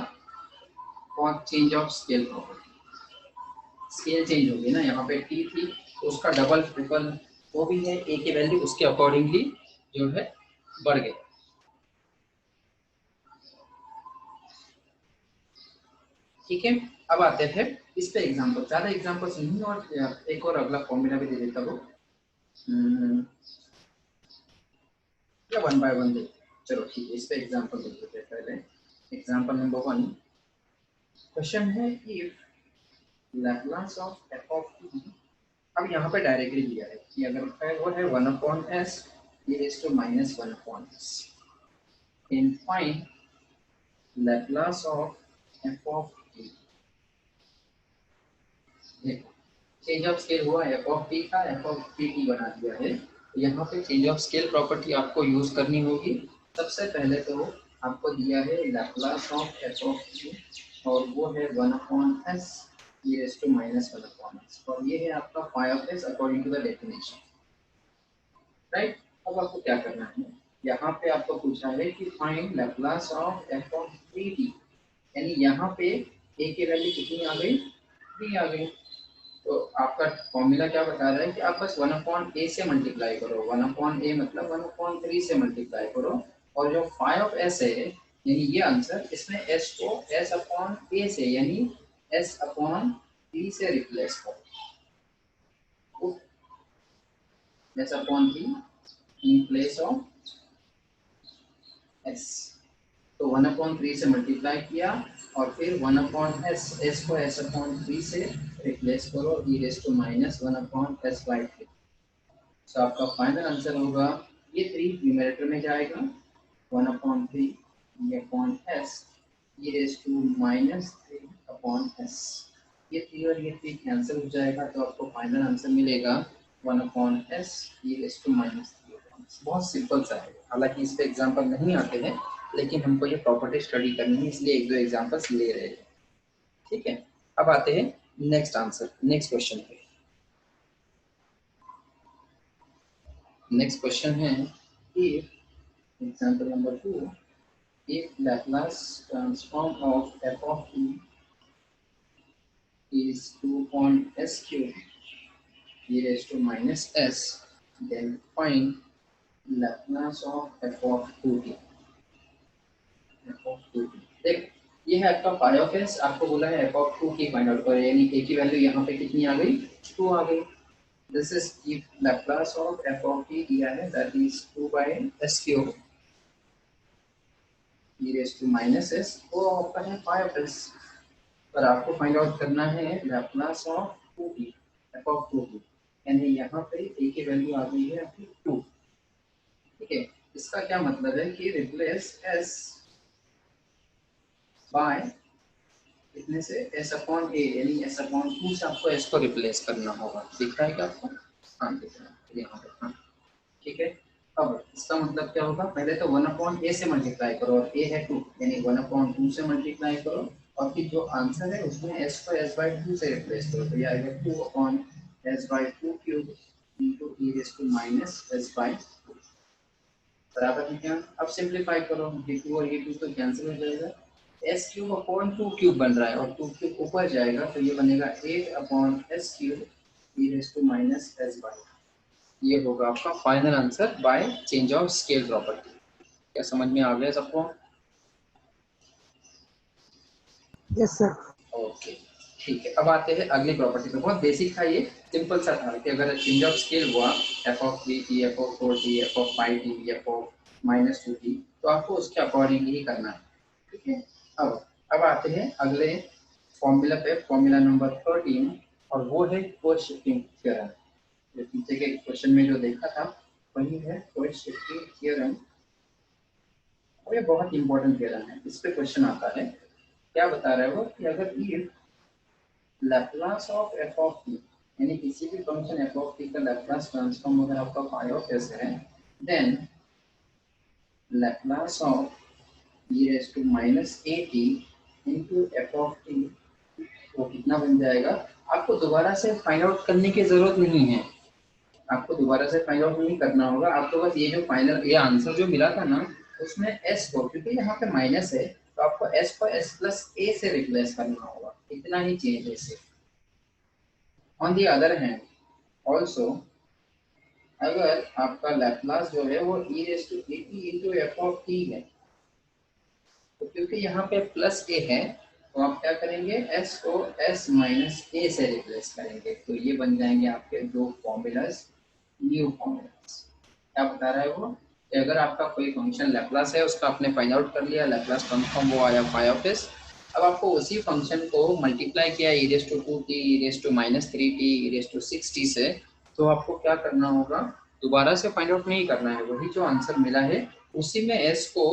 for change of scale property. Scale change होगी ना, यहाँ पे t थी तो उसका डबल ट्रिपल वो भी है, a की वैल्यू उसके अकॉर्डिंगली जो है बढ़ गई। ठीक है, अब आते हैं इस पे एग्जांपल, ज्यादा एग्जांपल्स नहीं और एक और अगला फॉर्मूला भी दे देता हूँ, या 1 बाय 1 दे। चलो ठीक है, इस पे एग्जांपल देख लेते हैं पहले। एग्जांपल नंबर 1, क्वेश्चन है if Laplace of f of T, अब यहाँ पे डायरेक्टली दिया है कि अगर वो है 1/s e raised to -1/s, in find Laplace of f of T. Change of scale हुआ एफ ऑफ टी का, एफ ऑफ टी बना दिया है। यहाँ पे चेंज ऑफ स्केल प्रॉपर्टी आपको यूज करनी होगी। सबसे पहले तो आपको दिया है Laplace of f of T, और वो है 1/s e raised to -1/s, और ये है आपका phi of s according to the definition, right. अब आपको क्या करना है, यहाँ पे आपको पूछा है कि find Laplace of f of 3t, यानी यहाँ पे a की वैल्यू कितनी आ गई, 3 आ गई। तो आपका फॉर्मूला क्या बता रहा है कि आप बस 1/a से मल्टीप्लाई करो, 1/a मतलब 1/3 से मल्टीप्लाई करो, और जो फाई ऑफ s है यानी ये आंसर, इसमें s को s अपॉन a से यानी s अपॉन t से रिप्लेस करो, s upon t in place of s। तो 1/3 से मल्टीप्लाई किया और फिर 1/s, s को s अपॉन 3 से रिप्लेस करो, e raise to minus 1/s/3। तो आपका फाइनल आंसर होगा ये 3 न्यूमरेटर में जाएगा 1/3 e upon s, e raise to minus 3 upon s। ये 3 और ये 3 कैंसिल हो जाएगा, तो आपको फाइनल आंसर मिलेगा 1/s e raise to minus 3 upon s। बहुत सिंपल सा है, हालांकि इस पे एग्जाम्पल नहीं आते हैं, लेकिन हमको ये प्रॉपर्टी स्टडी करनी है, इसलिए एक दो एग्जांपल्स ले रहे हैं। ठीक है, अब आते हैं नेक्स्ट आंसर, नेक्स्ट क्वेश्चन पे। नेक्स्ट क्वेश्चन है if example number 2, if Laplace transform of f of t is 2 on s cube e raised to minus s, then find Laplace of f of 2t। देख, ये है आपका phi of S, आपको बोला है F of 2 की find out करो, यानी ए की वैल्यू यहाँ पे कितनी आ गई, 2 आ गई। This is if Laplace of f of t दिया है, that is 2 by s cube e raise to minus s, वो आपका है फाई ऑफ एस, पर आपको फाइंड आउट करना है Laplace of 2t F of 2t, यानी यहाँ पे ए की वैल्यू आ गई है आपकी 2। ठीक है, इसका क्या मतलब है कि रिप्लेस एस बाय इतने से s अपॉन a, यानी s अपॉन 2 से आपको s को रिप्लेस करना होगा। दिख रहा है क्या आपको? हाँ दिख रहा है यहाँ पे, हाँ ठीक है। अब इसका मतलब क्या होगा, पहले तो 1 अपॉन a से मल्टीप्लाई करो और a है 2, यानी 1 अपॉन 2 से मल्टीप्लाई करो और फिर जो आंसर है उसमें s को s बाई 2 से रिप्लेस करो, तो ये आएगा 2 upon s by 2 cube into e raise to minus s by 2 बराबर है क्या। अब सिंप्लीफाई करो, ये 2 और ये 2 तो कैंसिल हो जाएगा, एस क्यूब अपॉन 2 क्यूब बन रहा है और 2 क्यूब ऊपर जाएगा, तो ये बनेगा 8 upon s cube e raise to minus s by. ये होगा आपका final answer by change of scale property. क्या समझ में आ गया सबको? Yes sir. ओके ठीक है, अब आते हैं अगली प्रॉपर्टी पे। बहुत बेसिक था ये, सिंपल सा था कि अगर चेंज ऑफ स्केल हुआ F of 3t, F of 4t, F of 5t, F of minus 2t, तो आपको उसके अकॉर्डिंग ही करना है। ठीक है, अब आते हैं अगले फॉर्मूला पे, फॉर्मूला नंबर 13, और वो है फोर्स शिफ्टिंग थ्योरम। जो पीछे के क्वेश्चन में जो देखा था वही है फोर्स शिफ्टिंग थ्योरम, और ये बहुत इंपॉर्टेंट थ्योरम है, इस पे क्वेश्चन आता है। क्या बता रहे हो कि अगर if Laplace of f of t, यानी किसी भी फंक्शन एफ ऑफ टी का लैप्लास ट्रांसफॉर्म अगर आपका फाई ऑफ एस है, then Laplace of e raise to minus at into f of t, वो कितना बन जाएगा। आपको दोबारा से फाइंड आउट करने की जरूरत नहीं है, आपको दोबारा से फाइंड आउट नहीं करना होगा, आपको बस ये जो फाइनल ये आंसर जो मिला था ना, उसमें s को, क्योंकि यहाँ पे माइनस है तो आपको s को s प्लस a से रिप्लेस करना होगा, इतना ही चेंज है सिर्फ। On the other hand also, अगर आपका लैप्लास जो है वो e raise to at into f of t है, तो क्योंकि यहाँ पे प्लस a है तो आप क्या करेंगे, s को s माइनस a से रिप्लेस करेंगे, तो ये बन जाएंगे आपके दो फॉर्मूलाज, न्यू फॉर्मूलाज। क्या बता रहा है वो कि अगर आपका कोई फंक्शन लैप्लास है, उसका आपने फाइंड आउट कर लिया लैप्लास ट्रांसफॉर्म, वो आया फाई ऑफ एस। अब आपको उसी फंक्शन को मल्टीप्लाई किया e raise to 2t, e raise to minus 3t, e raise to 6t से, तो आपको क्या करना होगा, दोबारा से फाइंड आउट नहीं करना है, वही जो आंसर मिला है उसी में s को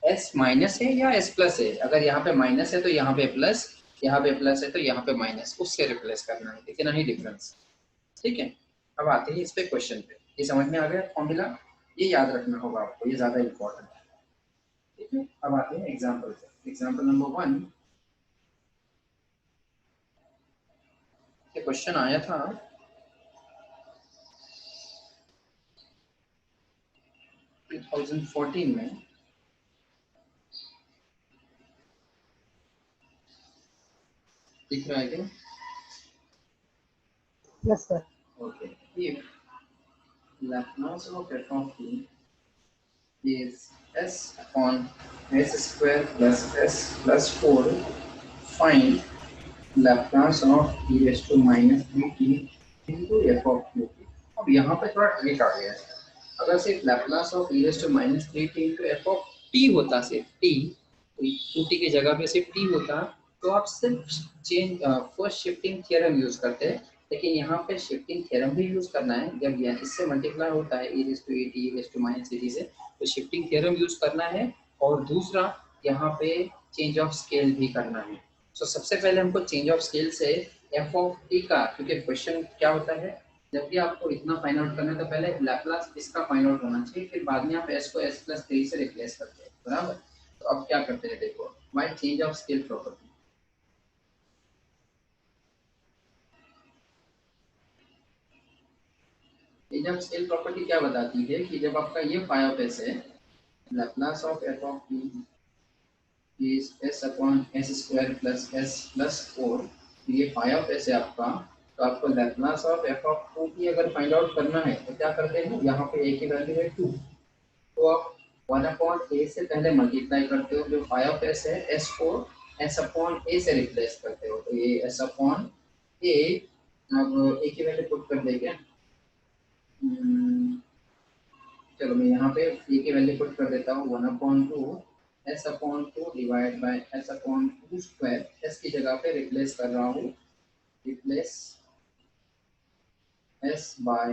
s माइनस है या s प्लस है, अगर यहाँ पे माइनस है तो यहाँ पे प्लस, यहाँ पे प्लस है तो यहाँ पे माइनस, उससे रिप्लेस करना है, इतना ही डिफरेंस। ठीक है, अब आते हैं इस पे क्वेश्चन पे। ये समझ में आ गया फॉर्मूला, ये याद रखना होगा आपको, ये ज्यादा इंपॉर्टेंट है। ठीक है, अब आते हैं एग्जांपल पे। एग्जांपल नंबर 1, ये क्वेश्चन आया था 2014 में। दिख रहा है क्या? Yes sir. Okay, if Laplace of f of t is s upon s square plus s plus 4, find Laplace of e raise to minus 3t into f of q। अब यहाँ पे थोड़ा ट्रिक आ गया है। अगर सिर्फ Laplace of e raise to minus 3t into f of t होता, सिर्फ t, तो 2t की जगह पे सिर्फ t होता, तो आप सिर्फ change first shifting theorem use करते हैं। लेकिन यहाँ पे शिफ्टिंग थ्योरम भी यूज करना है। जब यह इससे मल्टीप्लाई होता है e raise to at e raise to minus at से, तो शिफ्टिंग थ्योरम यूज करना है। और दूसरा यहाँ पे चेंज ऑफ स्केल भी करना है। तो सबसे पहले हमको चेंज ऑफ स्केल से एफ ऑफ टी का, क्योंकि क्वेश्चन क्या होता है, जब भी आपको इतना फाइंड आउट करना है तो पहले लैप्लास इसका फाइंड आउट होना चाहिए, फिर बाद में आप एस को एस प्लस 3 से रिप्लेस करते हैं, बराबर। तो अब क्या करते हैं, देखो bye change of scale property. Change of scale property क्या बताती है कि जब आपका ये फाई ऑफ एस है, Laplace of f of T is S upon S square plus S plus 4, ये फाई ऑफ एस है आपका। तो आपको लैप्लास ऑफ एफ ऑफ 2 की अगर फाइंड आउट करना है तो क्या करते हैं, यहाँ पे ए की वैल्यू है 2, तो आप 1 अपॉन ए से पहले मल्टीप्लाई करते हो, जो फाई ऑफ एस है एस को एस अपॉन ए से रिप्लेस करते हो, तो ये एस अपॉन ए। अब ए की वैल्यू पुट कर देंगे। चलो मैं यहाँ पे ए की वैल्यू पुट कर देता हूँ, 1 upon 2 S upon 2 divide by S upon 2 square. S की जगह पे रिप्लेस कर रहा हूँ, रिप्लेस एस बाय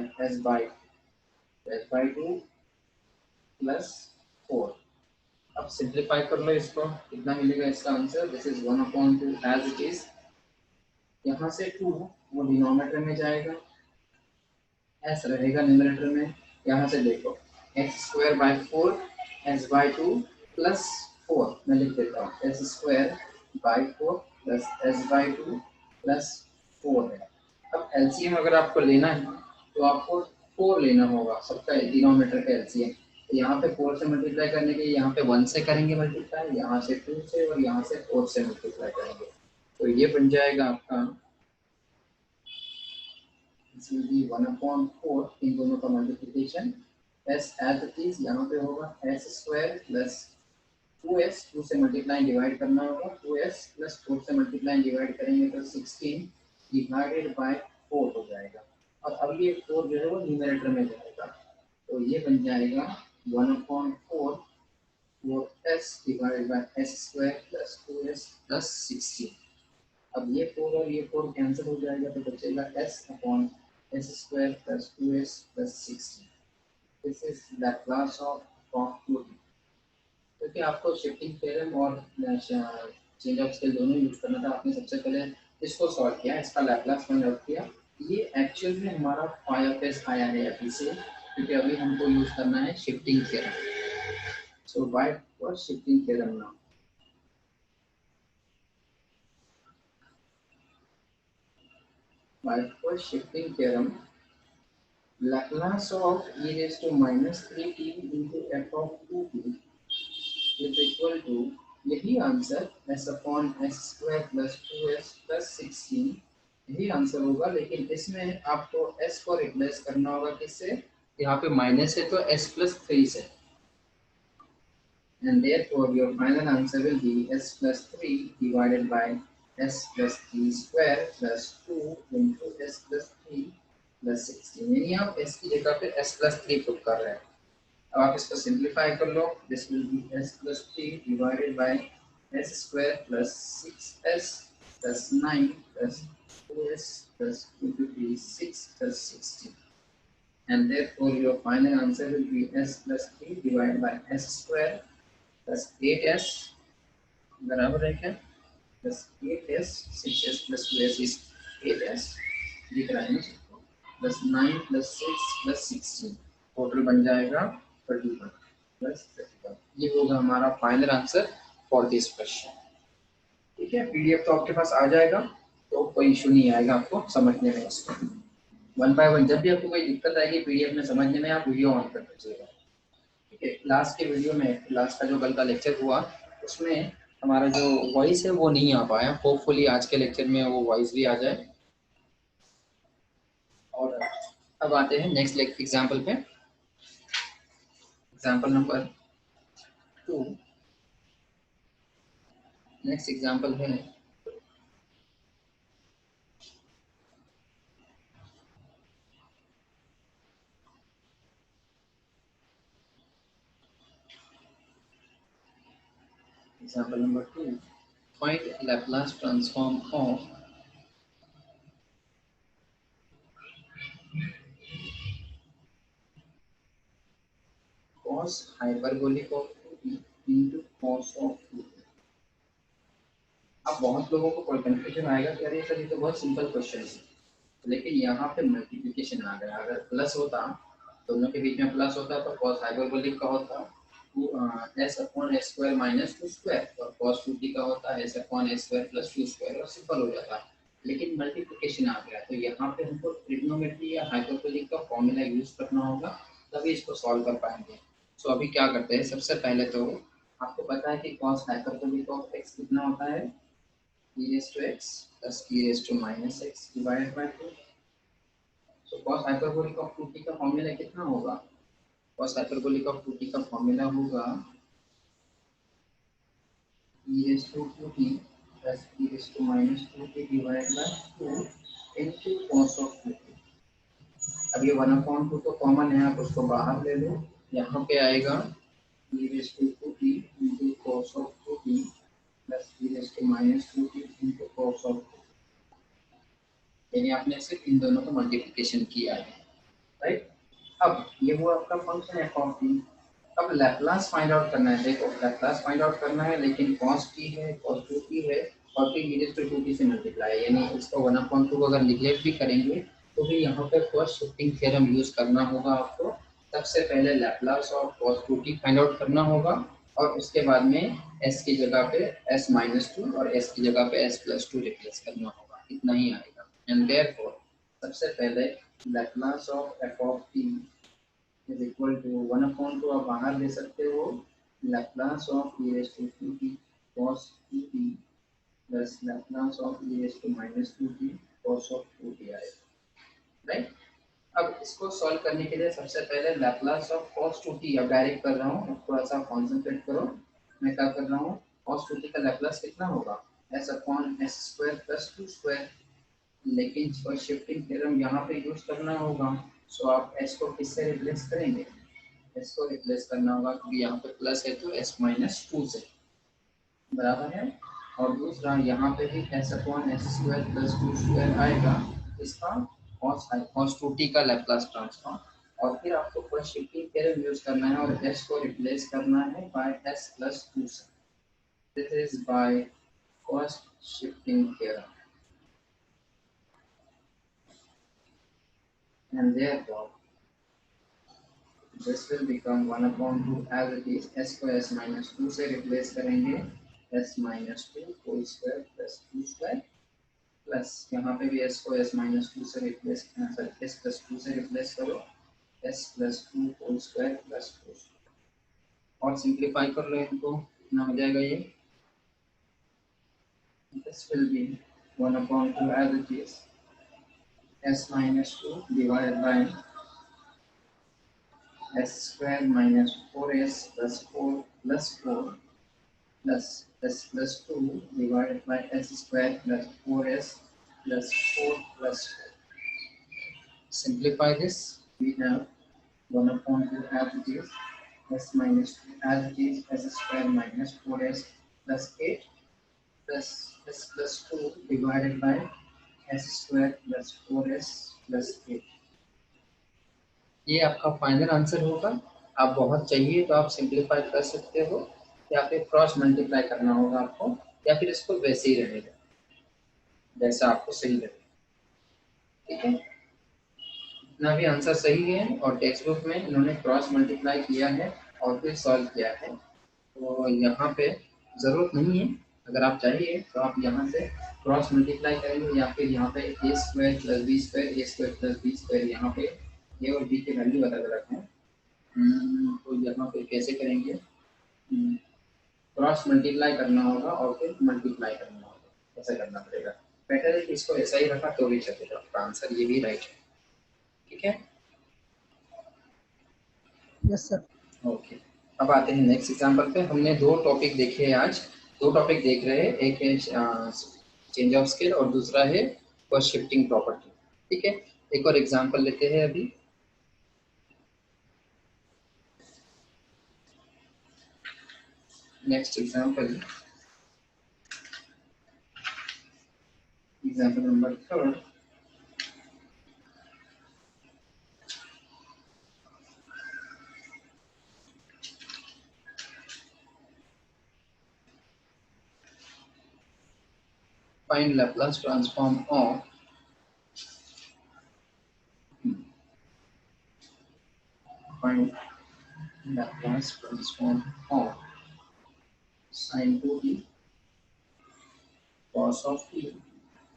2 प्लस 4। अब सिंप्लीफाई कर लो इसको, कितना मिलेगा इसका आंसर, this is 1 upon 2 as it is. यहाँ से 2 वो डिनोमिनेटर में जाएगा, एस रहेगा न्यूमरेटर में। यहाँ से देखो x square by 4 s by 2 plus 4, मैं लिख देता हूँ s square by 4 plus s by 2 plus 4 है। अब एलसीएम अगर आपको लेना है तो आपको 4 लेना होगा, सबका डिनोमिनेटर का एलसीएम। तो यहाँ पे 4 से मल्टीप्लाई करने के लिए यहाँ पे 1 से करेंगे मल्टीप्लाई, यहाँ से 2 से, और यहाँ से 4 से मल्टीप्लाई करेंगे। तो ये बन जाएगा आपका, this will be 1 upon 4, इन दोनों का multiplication, s as it is यहाँ पे होगा s स्क्वायर प्लस 2s, 2 से मल्टीप्लाई डिवाइड करना होगा, 2s प्लस 4 से मल्टीप्लाई डिवाइड करेंगे तो 16 डिवाइडेड बाय 4 हो जाएगा। और अब ये 4 जो है वो न्यूमरेटर में जाएगा, तो ये बन जाएगा 1 upon 4 4s divided by s square plus 2s plus 16। अब ये 4 और ये 4 कैंसिल हो जाएगा, तो बचेगा s upon s square plus 2s plus 16। This is Laplace of 2। क्योंकि आपको शिफ्टिंग थ्योरम और चेंज ऑफ स्केल दोनों यूज करना था, आपने सबसे पहले इसको सॉल्व किया, इसका लैप्लास फाइंड आउट किया। ये एक्चुअल में हमारा फाई ऑफ एस आया है अभी से, क्योंकि अभी हमको यूज करना है shifting theorem. So by for shifting theorem now, by first shifting theorem, Laplace of e raised to minus 3t into f of 2t is equal to, यही answer s upon S square plus 2s plus 16, यही answer होगा। लेकिन इसमें आपको s को replace करना होगा किससे, यहाँ पे माइनस है तो s प्लस 3 से, and therefore your final answer will be s plus 3 divided by s plus 3 square plus 2 into s plus 3 plus 16। यानी आप s की जगह पे s plus 3 पुट कर रहे हैं। अब आप इसको सिंप्लीफाई कर लो, this will be s plus 3 divided by s square plus 6s plus 9 plus 2s plus 2 to 3 6 plus 16, and therefore your final answer will be s plus 3 divided by s square plus 8s बराबर है क्या, plus 8s 6s plus 2s is 8s लिख रहा है ना, plus 9 plus 6 plus 16, total बन जाएगा 31 plus 31। ये होगा हमारा final answer for this question. ठीक है, पीडीएफ तो आपके पास आ जाएगा, तो कोई इशू नहीं आएगा आपको समझने में। इसको 1 बाय 1 जब भी आपको कोई दिक्कत आएगी पीडीएफ में समझने में, आप वीडियो ऑन कर दीजिएगा। लास्ट के वीडियो में, लास्ट का जो कल का लेक्चर हुआ उसमें हमारा जो वॉइस है वो नहीं आ पाया, होपफुली आज के लेक्चर में वो वॉइस भी आ जाए। और अब आते हैं नेक्स्ट एग्जांपल पे, एग्जांपल नंबर 2। नेक्स्ट एग्जांपल है example number 2, find Laplace transform of cos hyperbolic of 2t into cos of 2t। अब बहुत लोगों को कोई कंफ्यूजन आएगा कि अरे सर ये तो बहुत सिंपल क्वेश्चन है, लेकिन यहाँ पे मल्टीप्लिकेशन आ गया। अगर प्लस होता, दोनों के बीच में प्लस होता तो cos हाइपरबोलिक का होता s upon s square minus 2 square, और cos 2t का होता s upon s square plus 2 square, और सिंपल हो जाता। लेकिन मल्टीप्लिकेशन आ गया तो यहाँ पे हमको ट्रिग्नोमेट्री या हाइपरबोलिक का फॉर्मूला यूज करना होगा, तभी इसको सॉल्व कर पाएंगे। सो अभी क्या करते हैं, सबसे पहले तो आपको पता है कि cos हाइपरबोलिक ऑफ x कितना होता है, e raised to x plus e raised to minus x divided by 2। so cos hyperbolic of 2t का फॉर्मूला कितना होगा, cos hyperbolic of 2t का फॉर्मूला होगा e raised to 2t plus e raised to minus 2t divided by 2 into cos of 2t। अब ये 1/2 तो common है, आप उसको बाहर ले लो, यहाँ पे आएगा e raised to 2t into cos of 2t plus e raised to minus 2t into cos of 2t। यानी आपने सिर्फ इन दोनों को मल्टीप्लिकेशन किया है, राइट। अब ये वो आपका फंक्शन है cos t। अब लैप्लास फाइंड आउट करना है। देखो लैप्लास फाइंड आउट करना है, लेकिन cos t है, cos 2t है, और फिर e raised to 2t से मल्टीप्लाई है, यानी इसको 1/2 को अगर निगलेक्ट भी करेंगे तो भी यहाँ पे फर्स्ट शिफ्टिंग थ्योरम यूज करना होगा आपको। सबसे पहले Laplace of cos 2t find out करना होगा, और उसके बाद में s की जगह पे s-2 और s की जगह पे s+2 रिप्लेस करना होगा, इतना ही आएगा। एंड देयरफॉर सबसे पहले Laplace of f of t is equal to 1/2 आप बाहर ले सकते हो, Laplace of e raised to 2t cos 2t plus Laplace of e raised to minus 2t cos of 2t आएगा, राइट। अब इसको सॉल्व करने के लिए सबसे पहले लैप्लास ऑफ cos 2t अब डायरेक्ट कर रहा हूँ, थोड़ा सा कॉन्सेंट्रेट करो। मैं क्या कर रहा हूँ, cos 2t का लैप्लास कितना होगा, s upon s square plus 2 square, लेकिन फर्स्ट शिफ्टिंग थ्योरम यहाँ पे यूज करना होगा। सो आप s को किससे रिप्लेस करेंगे, s को रिप्लेस करना होगा क्योंकि यहाँ पे प्लस है तो s-2 से, बराबर है। और दूसरा यहाँ पे भी s upon s square plus 2 square आएगा, इसका cos 2t का लैप्लास ट्रांसफॉर्म, और फिर आपको फर्स्ट शिफ्टिंग थ्योरम यूज करना है और s को रिप्लेस करना है बाय s प्लस 2 से। This is by first shifting theorem, and therefore this will become 1/2 as it is, s को s minus 2 से रिप्लेस करेंगे, s minus 2 whole square plus 2 square, प्लस यहाँ पे भी s को s minus 2 से रिप्लेस s plus 2 से रिप्लेस करो, s plus 2 whole square plus 2 और सिंप्लीफाई कर लो इनको, कितना हो जाएगा ये, this will be 1/2 as it is, s minus 2 divided by s square minus 4s plus 4 plus 4 plus s plus 2 divided by s square plus 4s plus 4 plus 4. Simplify this, we have 1/2 as it is, s minus 2 as it is, s square minus 4s plus 8 plus s plus 2 divided by s square plus 4s plus 8। ये आपका final answer होगा। आप बहुत चाहिए तो आप simplify कर सकते हो, या फिर क्रॉस मल्टीप्लाई करना होगा आपको, या फिर इसको वैसे ही रहेगा जैसा आपको सही लगे, ठीक है। इतना भी आंसर सही है, और टेक्स्ट बुक में इन्होंने क्रॉस मल्टीप्लाई किया है और फिर सॉल्व किया है, तो यहाँ पे ज़रूरत नहीं है। अगर आप चाहिए तो आप यहाँ से क्रॉस मल्टीप्लाई करेंगे, या फिर यहाँ पे ए स्क्वायर प्लस बी स्क्वायर, ए स्क्वायर प्लस बी स्क्वायर, यहाँ पे ए और बी के वैल्यू अलग अलग हैं, तो यहाँ पे कैसे करेंगे, क्रॉस मल्टीप्लाई करना होगा और फिर मल्टीप्लाई करना होगा, ऐसा करना पड़ेगा। बेटर है कि इसको ऐसा ही रखा तो भी चलेगा, आपका आंसर ये भी राइट है, ठीक है। Yes sir. ओके, अब आते हैं नेक्स्ट एग्जांपल पे। हमने दो टॉपिक देखे हैं आज, दो टॉपिक देख रहे हैं, एक है चेंज ऑफ स्केल और दूसरा है फर्स्ट शिफ्टिंग प्रॉपर्टी, ठीक है। एक और एग्जांपल लेते हैं अभी। Next example number 3. Find Laplace transform of sin 2t cos of t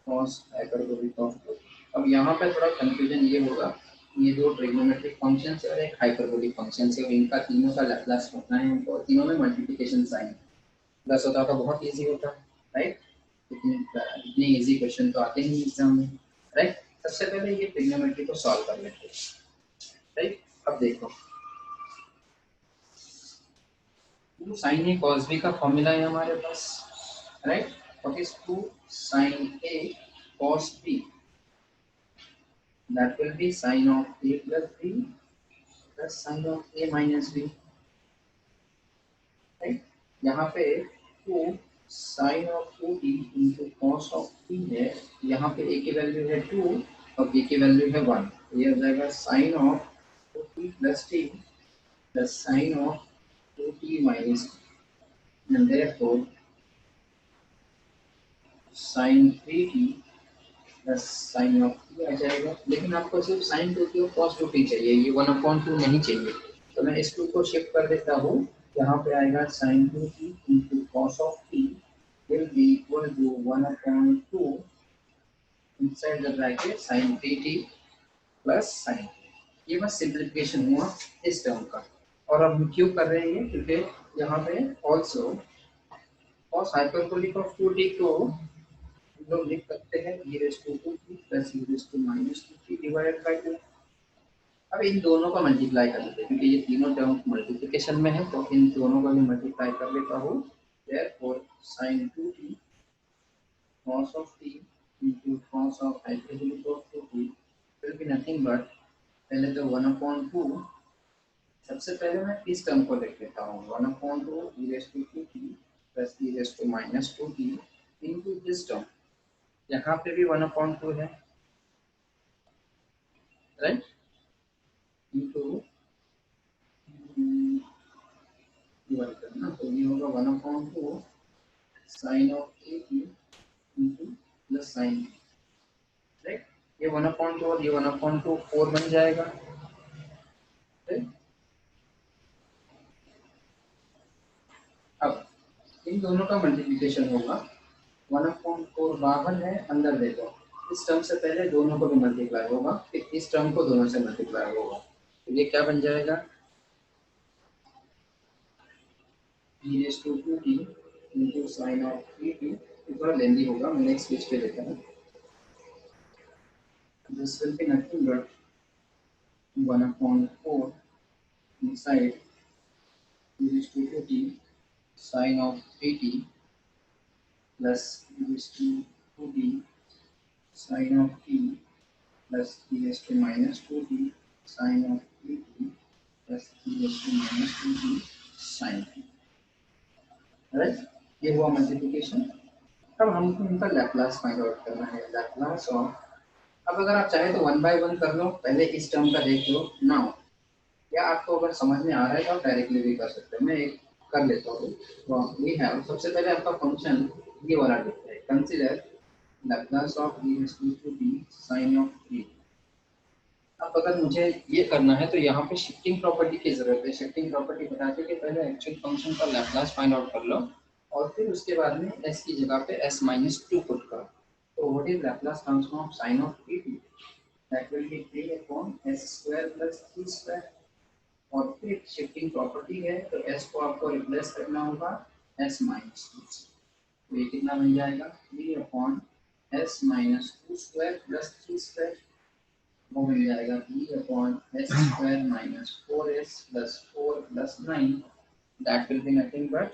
cos hyperbolic of 2. अब यहाँ पे थोड़ा कंफ्यूजन ये होगा, ये दो ट्रिग्नोमेट्रिक फंक्शंस और एक हाइपरबोलिक फंक्शंस है, इनका तीनों का लैप्लास होना है और तीनों में मल्टीप्लिकेशन साइन प्लस होता तो बहुत इजी होता, राइट। इतने इजी क्वेश्चन तो आते ही नहीं एग्जाम में, राइट। सबसे पहले ये ट्रिग्नोमेट्री को सॉल्व कर लेते हैं, राइट। अब देखो साइन ए कॉस बी का फॉर्मूला है हमारे पास, right. What is 2 sin a cos b, that will be sin of a plus b plus sin of a minus b, right. यहाँ पे 2 sin of 2t into cos of t है, यहाँ पे a की value है 2 और b की value है 1, ये हो जाएगा sin of 2t plus t plus sin of 2t minus t, and therefore sin 3t plus sign of t आ जाएगा। लेकिन आपको सिर्फ साइन 2t और cos 2t चाहिए, ये 1/2 नहीं चाहिए, तो मैं इस 2 को शिफ्ट कर देता हूँ, यहाँ पे आएगा sin 2t into cos of t will be equal to 1/2 inside the bracket sin 3t plus sin t। ये बस सिंप्लीफिकेशन हुआ इस टर्म का। और अब हम क्यों कर रहे हैं, क्योंकि यहाँ पे also cos hyperbolic of 2t को लोग लिख सकते हैं e raised to 2t plus e raised to minus 2t divided by 2। अब इन दोनों का मल्टीप्लाई कर लेते हैं, क्योंकि ये तीनों टर्म मल्टीप्लिकेशन में है, तो इन दोनों का भी मल्टीप्लाई कर लेता हूँ। therefore sin 2t cos of t into cos of hyperbolic of 2t will be nothing but, पहले तो 1/2, सबसे पहले मैं इस टर्म को लिख लेता हूँ 1/2 e raised to 2t plus e raised to minus 2t into this term, यहाँ पे भी 1/2 है, राइट, इनटू डिवाइड करना, तो ये होगा 1/2 sine of a t into plus sine, right. ये 1/2 और ये 1/2 4 बन जाएगा, राइट। अब इन दोनों का मल्टीप्लिकेशन होगा, 1/4 बाहर है, अंदर ले लो, इस टर्म से पहले दोनों को भी मल्टीप्लाई होगा, फिर इस टर्म को दोनों से मल्टीप्लाई होगा, तो ये क्या बन जाएगा e raised to 2t into sin of 3t, थोड़ा लेंदी होगा, मैं नेक्स्ट पेज पे लेता हूँ। This will be nothing but 1/4 inside e raised to 2t sin of 3t plus e raised to 2t sin of t plus e raised to minus 2t sin of 3t plus e raised to minus 2t sin t, right. ये हुआ multiplication. अब हमको इनका Laplace find out करना है, Laplace of, अब अगर आप चाहे तो 1 by 1 कर लो, पहले इस टर्म का देख लो नाउ, या आपको अगर समझ में आ रहा है तो आप डायरेक्टली भी कर सकते हैं, मैं एक कर लेता हूँ। वी हैव, सबसे पहले आपका फंक्शन ये वाला दिखता है, consider Laplace of e raised to t sin of 3। अब अगर मुझे ये करना है तो यहाँ पे शिफ्टिंग प्रॉपर्टी की जरूरत है। शिफ्टिंग प्रॉपर्टी बताते हैं कि पहले एक्चुअल फंक्शन का लैप्लास फाइंड आउट कर लो और फिर उसके बाद में s की जगह पे s-2 पुट करो, तो what is Laplace transform of sin of 3t, that will be 3/s² plus 3² और फिर शिफ्टिंग प्रॉपर्टी है तो s को आपको रिप्लेस करना होगा s-2 से, तो ये कितना बन जाएगा 3/s-2² plus 3², वो मिल जाएगा 3/s² minus 4s plus 4 plus 9, that will be nothing but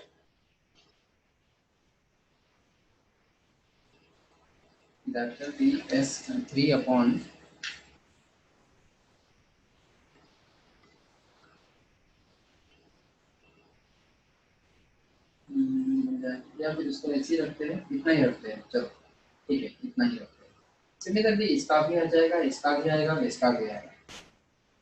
that will be s3 upon या फिर उसको ऐसे ही रखते हैं, इतना ही रखते हैं, चलो ठीक है इतना ही रखते हैं। सिमिलरली इसका भी आ जाएगा, इसका भी आएगा, इसका भी आएगा।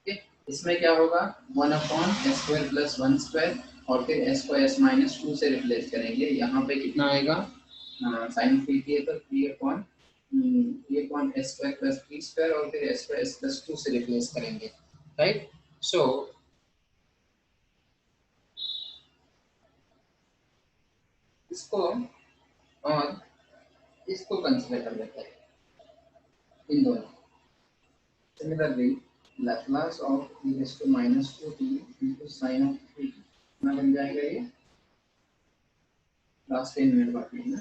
ठीक है, इसमें क्या होगा 1/s² + 1 स्क्वायर और फिर s को s-2 से रिप्लेस करेंगे। यहाँ पे कितना आएगा साइन थी तो 3/s² + 3 स्क्वायर और फिर s को s+2 से रिप्लेस करेंगे, राइट। सो इसको और इसको कंसीडर कर लेते हैं इन दोनों। Similarly Laplace of e⁻²t into sin of 3t कितना बन जाएगा ये, लास्ट 10 मिनट बाकी है ना,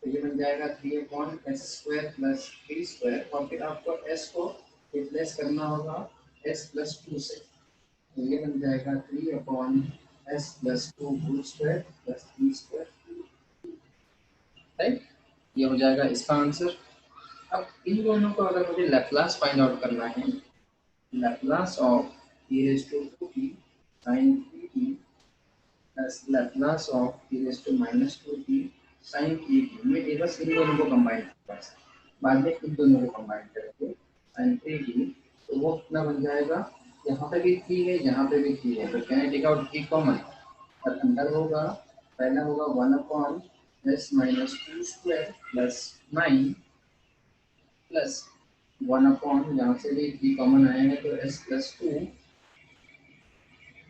तो ये बन जाएगा 3/s² + 3 स्क्वायर और फिर आपको s को रिप्लेस करना होगा s+2 से, तो ये बन जाएगा 3/s+2 whole square + 3 square, right. ये हो जाएगा इसका आंसर। अब इन दोनों को अगर मुझे लैप्लास फाइंड आउट करना है, Laplace of e⁻²t sin 3t plus Laplace of e⁻²t sin 3t, मैं एक बस इन दोनों को कंबाइन करूंगा, बाद में इन दोनों को कंबाइन करेंगे sin 3t, तो वो कितना बन जाएगा, यहाँ पे भी 3 है, यहाँ पे भी 3 है, तो can I take out 3 common, और अंदर होगा पहला होगा 1/s-2 स्क्वायर + 9 प्लस 1/, यहाँ से भी 3 कॉमन आएंगे तो s+2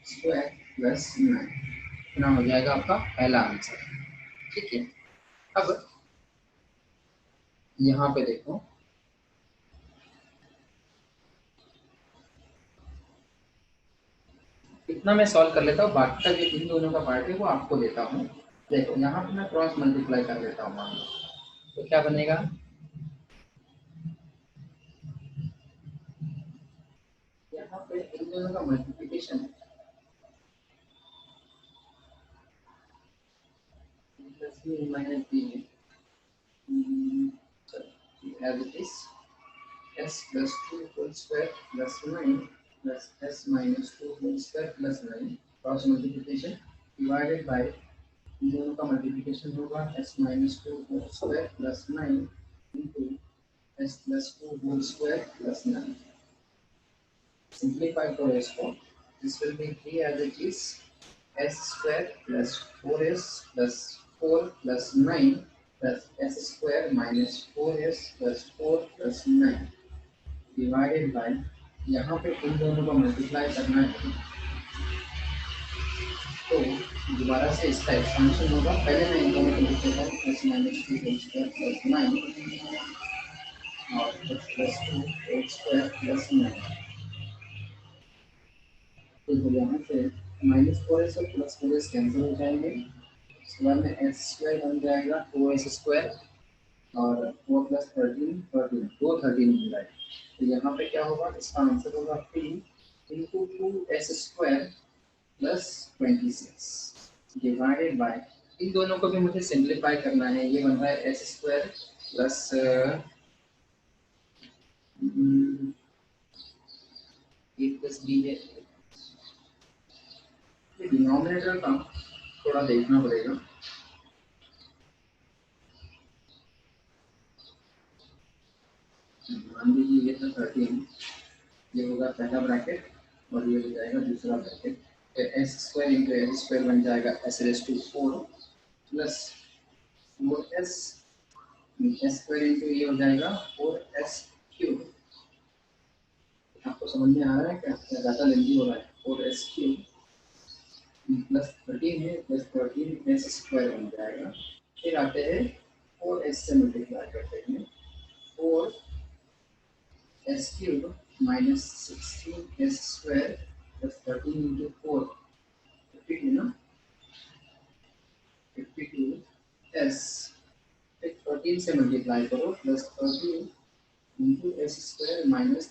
स्क्वायर + 9 इतना हो जाएगा आपका पहला आंसर, ठीक है। अब यहाँ पे देखो इतना मैं सॉल्व कर लेता हूँ, बाकी का जो इन दोनों का पार्ट है वो आपको देता हूँ। देखो यहाँ पे मैं क्रॉस मल्टीप्लाई कर लेता हूँ, मान लो तो क्या बनेगा, यहाँ पे इन दोनों का multiplication as it is s+2 whole square + 9 plus s-2 whole square + 9 cross multiplication divided by इन दोनों का मल्टीप्लिकेशन होगा s-2 whole square + 9 into s+2 whole square + 9. Simplify for s4, this will be 3 as it is s² + 4s + 4 + 9 plus s² - 4s + 4 + 9 divided by, यहाँ पे इन दोनों को multiply करना है तो दोबारा से इसका एक्सपेंशन होगा। पहले मैं इन दोनों को लिख देता हूँ s-2 whole square + 9 और s+2 whole square + 9, तो यहाँ से -4s और +4s कैंसिल हो जाएंगे, उसके बाद में s² बन जाएगा 4s² और 4 + 13 13 दो 13 मिल जाएगा, तो यहाँ पे क्या होगा, इसका आंसर होगा 3 × 2s² + 26 डिवाइडेड बाय, इन दोनों को भी मुझे सिंप्लीफाई करना है, ये बन रहा है s² प्लस b है, डिनोमिनेटर का थोड़ा देखना पड़ेगा, मान लीजिए ये था 13, ये होगा पहला ब्रैकेट और ये हो जाएगा दूसरा ब्रैकेट, s² × s² बन जाएगा s⁻4 प्लस 4s s² × ये हो जाएगा 4s³, आपको समझ में आ रहा है क्या, ज़्यादा लेंदी हो रहा है, 4s³ प्लस 13 है प्लस 13 s² बन जाएगा, फिर आते हैं 4s से मल्टीप्लाई करते हैं, 4s³ - 16s² plus 13 × 4 52 ना, 52s, फिर 13 से मल्टीप्लाई करो प्लस 13 × s² -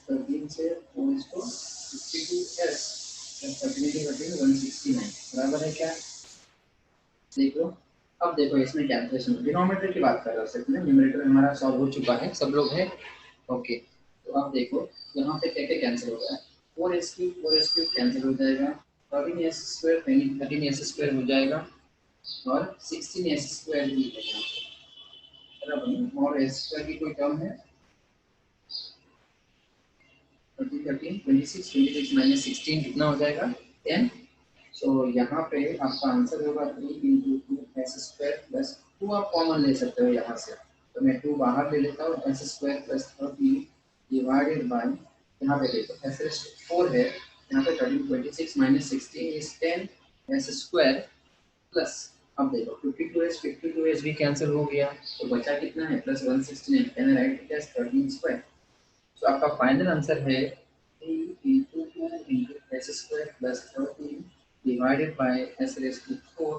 13 से 4 इसको 52s प्लस 13 × 13 169 बराबर है क्या, देख लो। अब देखो इसमें कैलकुलेशन, डिनोमिनेटर की बात कर रहा हूँ सिर्फ मैं, न्यूमरेटर हमारा सॉल्व हो चुका है, सब लोग हैं ओके। तो अब देखो यहाँ पे क्या क्या कैंसिल हो रहा है, 4s³ कैंसिल हो जाएगा, 13s² हो जाएगा और 16s² भी है यहाँ पे बराबर। और s² की कोई टर्म है 26 माइनस 16 कितना हो जाएगा 10। सो यहाँ पे आपका आंसर होगा 3 इंटू 2s² प्लस 2 आप कॉमन ले सकते हो यहाँ से, तो मैं 2 बाहर ले लेता हूँ s² प्लस 13 डिवाइडेड बाय यहाँ पे देखो s4 है यहाँ पे 26 माइनस 16 इज 10s² प्लस अब देखो 52s भी कैंसिल हो गया तो बचा कितना है plus 169 can I write it as 13²। तो आपका फाइनल आंसर है 3 into 2 into s² plus 13 divided by s raised to 4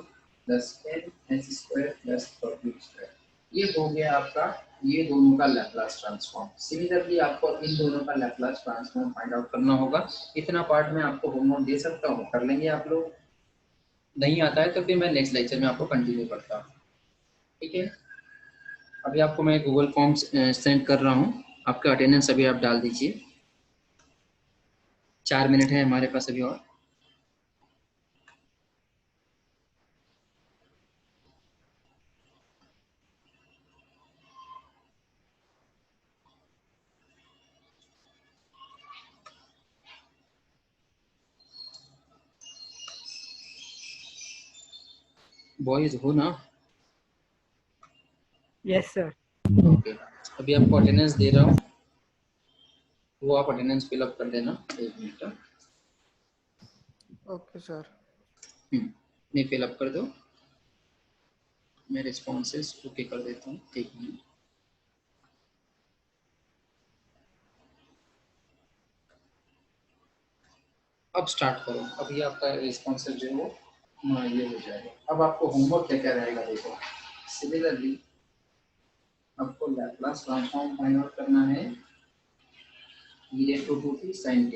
plus 10 s² plus 13²। ये हो गया आपका ये दोनों का लैप्लास ट्रांसफॉर्म। सिमिलरली आपको इन दोनों का लैप्लास ट्रांसफॉर्म फाइंड आउट करना होगा। इतना पार्ट मैं आपको होमवर्क दे सकता हूँ, कर लेंगे आप लोग। नहीं आता है तो फिर मैं नेक्स्ट लेक्चर में आपको कंटिन्यू करता हूँ, ठीक है। अभी आपको मैं गूगल फॉर्म्स सेंड कर रहा हूँ, आपका अटेंडेंस अभी आप डाल दीजिए। 4 मिनट है हमारे पास अभी और। बॉयज हो ना? Yes sir. ओके, अभी आपको अटेंडेंस दे रहा हूँ, वो आप अटेंडेंस फिल अप कर देना। 1 मिनट। Okay sir. नहीं फिल अप कर दो, मैं रिस्पॉन्सेस ओके कर देता हूँ। 1 मिनट। अब स्टार्ट करो, अभी आपका रिस्पॉन्सेस जो है वो ये हो जाएगा। अब आपको होमवर्क क्या क्या रहेगा देखो। सिमिलरली आपको लैप्लास ट्रांसफॉर्म फाइंड आउट करना है e⁻² sin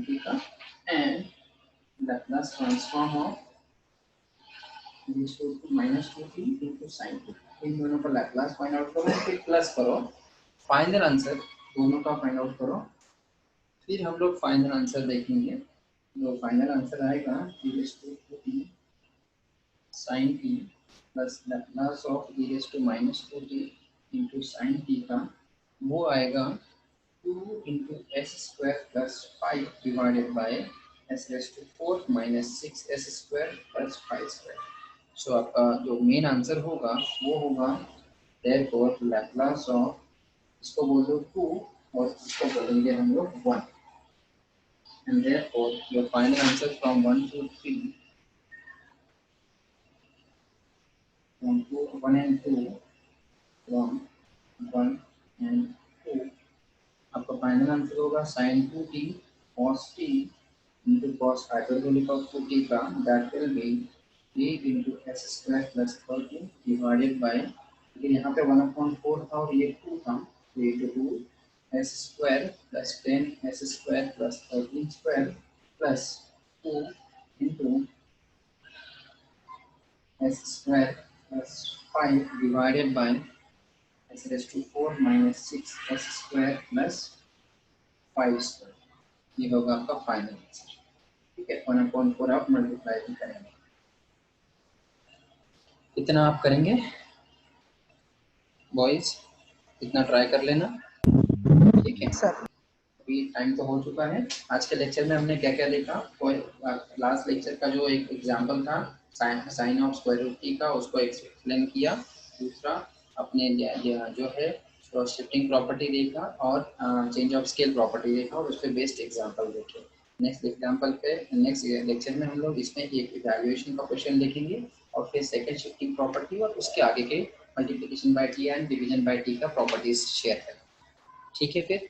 t का and Laplace transform of e⁻² into sin t। इन दोनों का लैप्लास फाइंड आउट करो, फिर प्लस करो, फाइनल आंसर दोनों का फाइंड आउट करो। फिर हम लोग फाइनल आंसर देखेंगे। जो फाइनल आंसर आएगा e⁻² sin t plus Laplace of e⁻² into sin t का वो आएगा 2 into s² plus 5 divided by s⁻⁴ minus 6s² plus 5²। सो आपका जो मेन आंसर होगा वो होगा therefore लैप्लास ऑफ, इसको बोल दो 2 और इसको बोलेंगे हम लोग 1, and therefore your final answer from 1 to 3 from 1 and 2 from 1 and 2 आपका फाइनल आंसर होगा sin 2t cos t into cos hyperbolic of 2t का that will be 3 into s² plus 13 divided by, लेकिन यहाँ पे 1/4 था और ये 2 था, तो ये 2 s² plus 10 s² plus 13² plus 2 into s² plus 5 divided by s⁻⁴ minus 6s² plus 5²। ये होगा आपका फाइनल आंसर, ठीक है। 1/4 आप मल्टीप्लाई भी करेंगे, इतना आप करेंगे बॉयज, इतना ट्राई कर लेना, ठीक है सर। अभी टाइम तो हो चुका है। आज के लेक्चर में हमने क्या क्या देखा, लास्ट लेक्चर का जो एक एग्जांपल था sine of square root t का, उसको एक्सप्लेन किया। दूसरा अपने जो है शिफ्टिंग प्रॉपर्टी देखा और चेंज ऑफ स्केल प्रॉपर्टी देखा और उस पर बेस्ड एग्जांपल देखे। नेक्स्ट एग्जांपल पे नेक्स्ट लेक्चर में हम लोग इसमें एक इवैल्यूएशन का क्वेश्चन देखेंगे और फिर सेकंड शिफ्टिंग प्रॉपर्टी और उसके आगे के multiplication bye t and division bye t का प्रॉपर्टीज शेयर करेंगे, ठीक है। फिर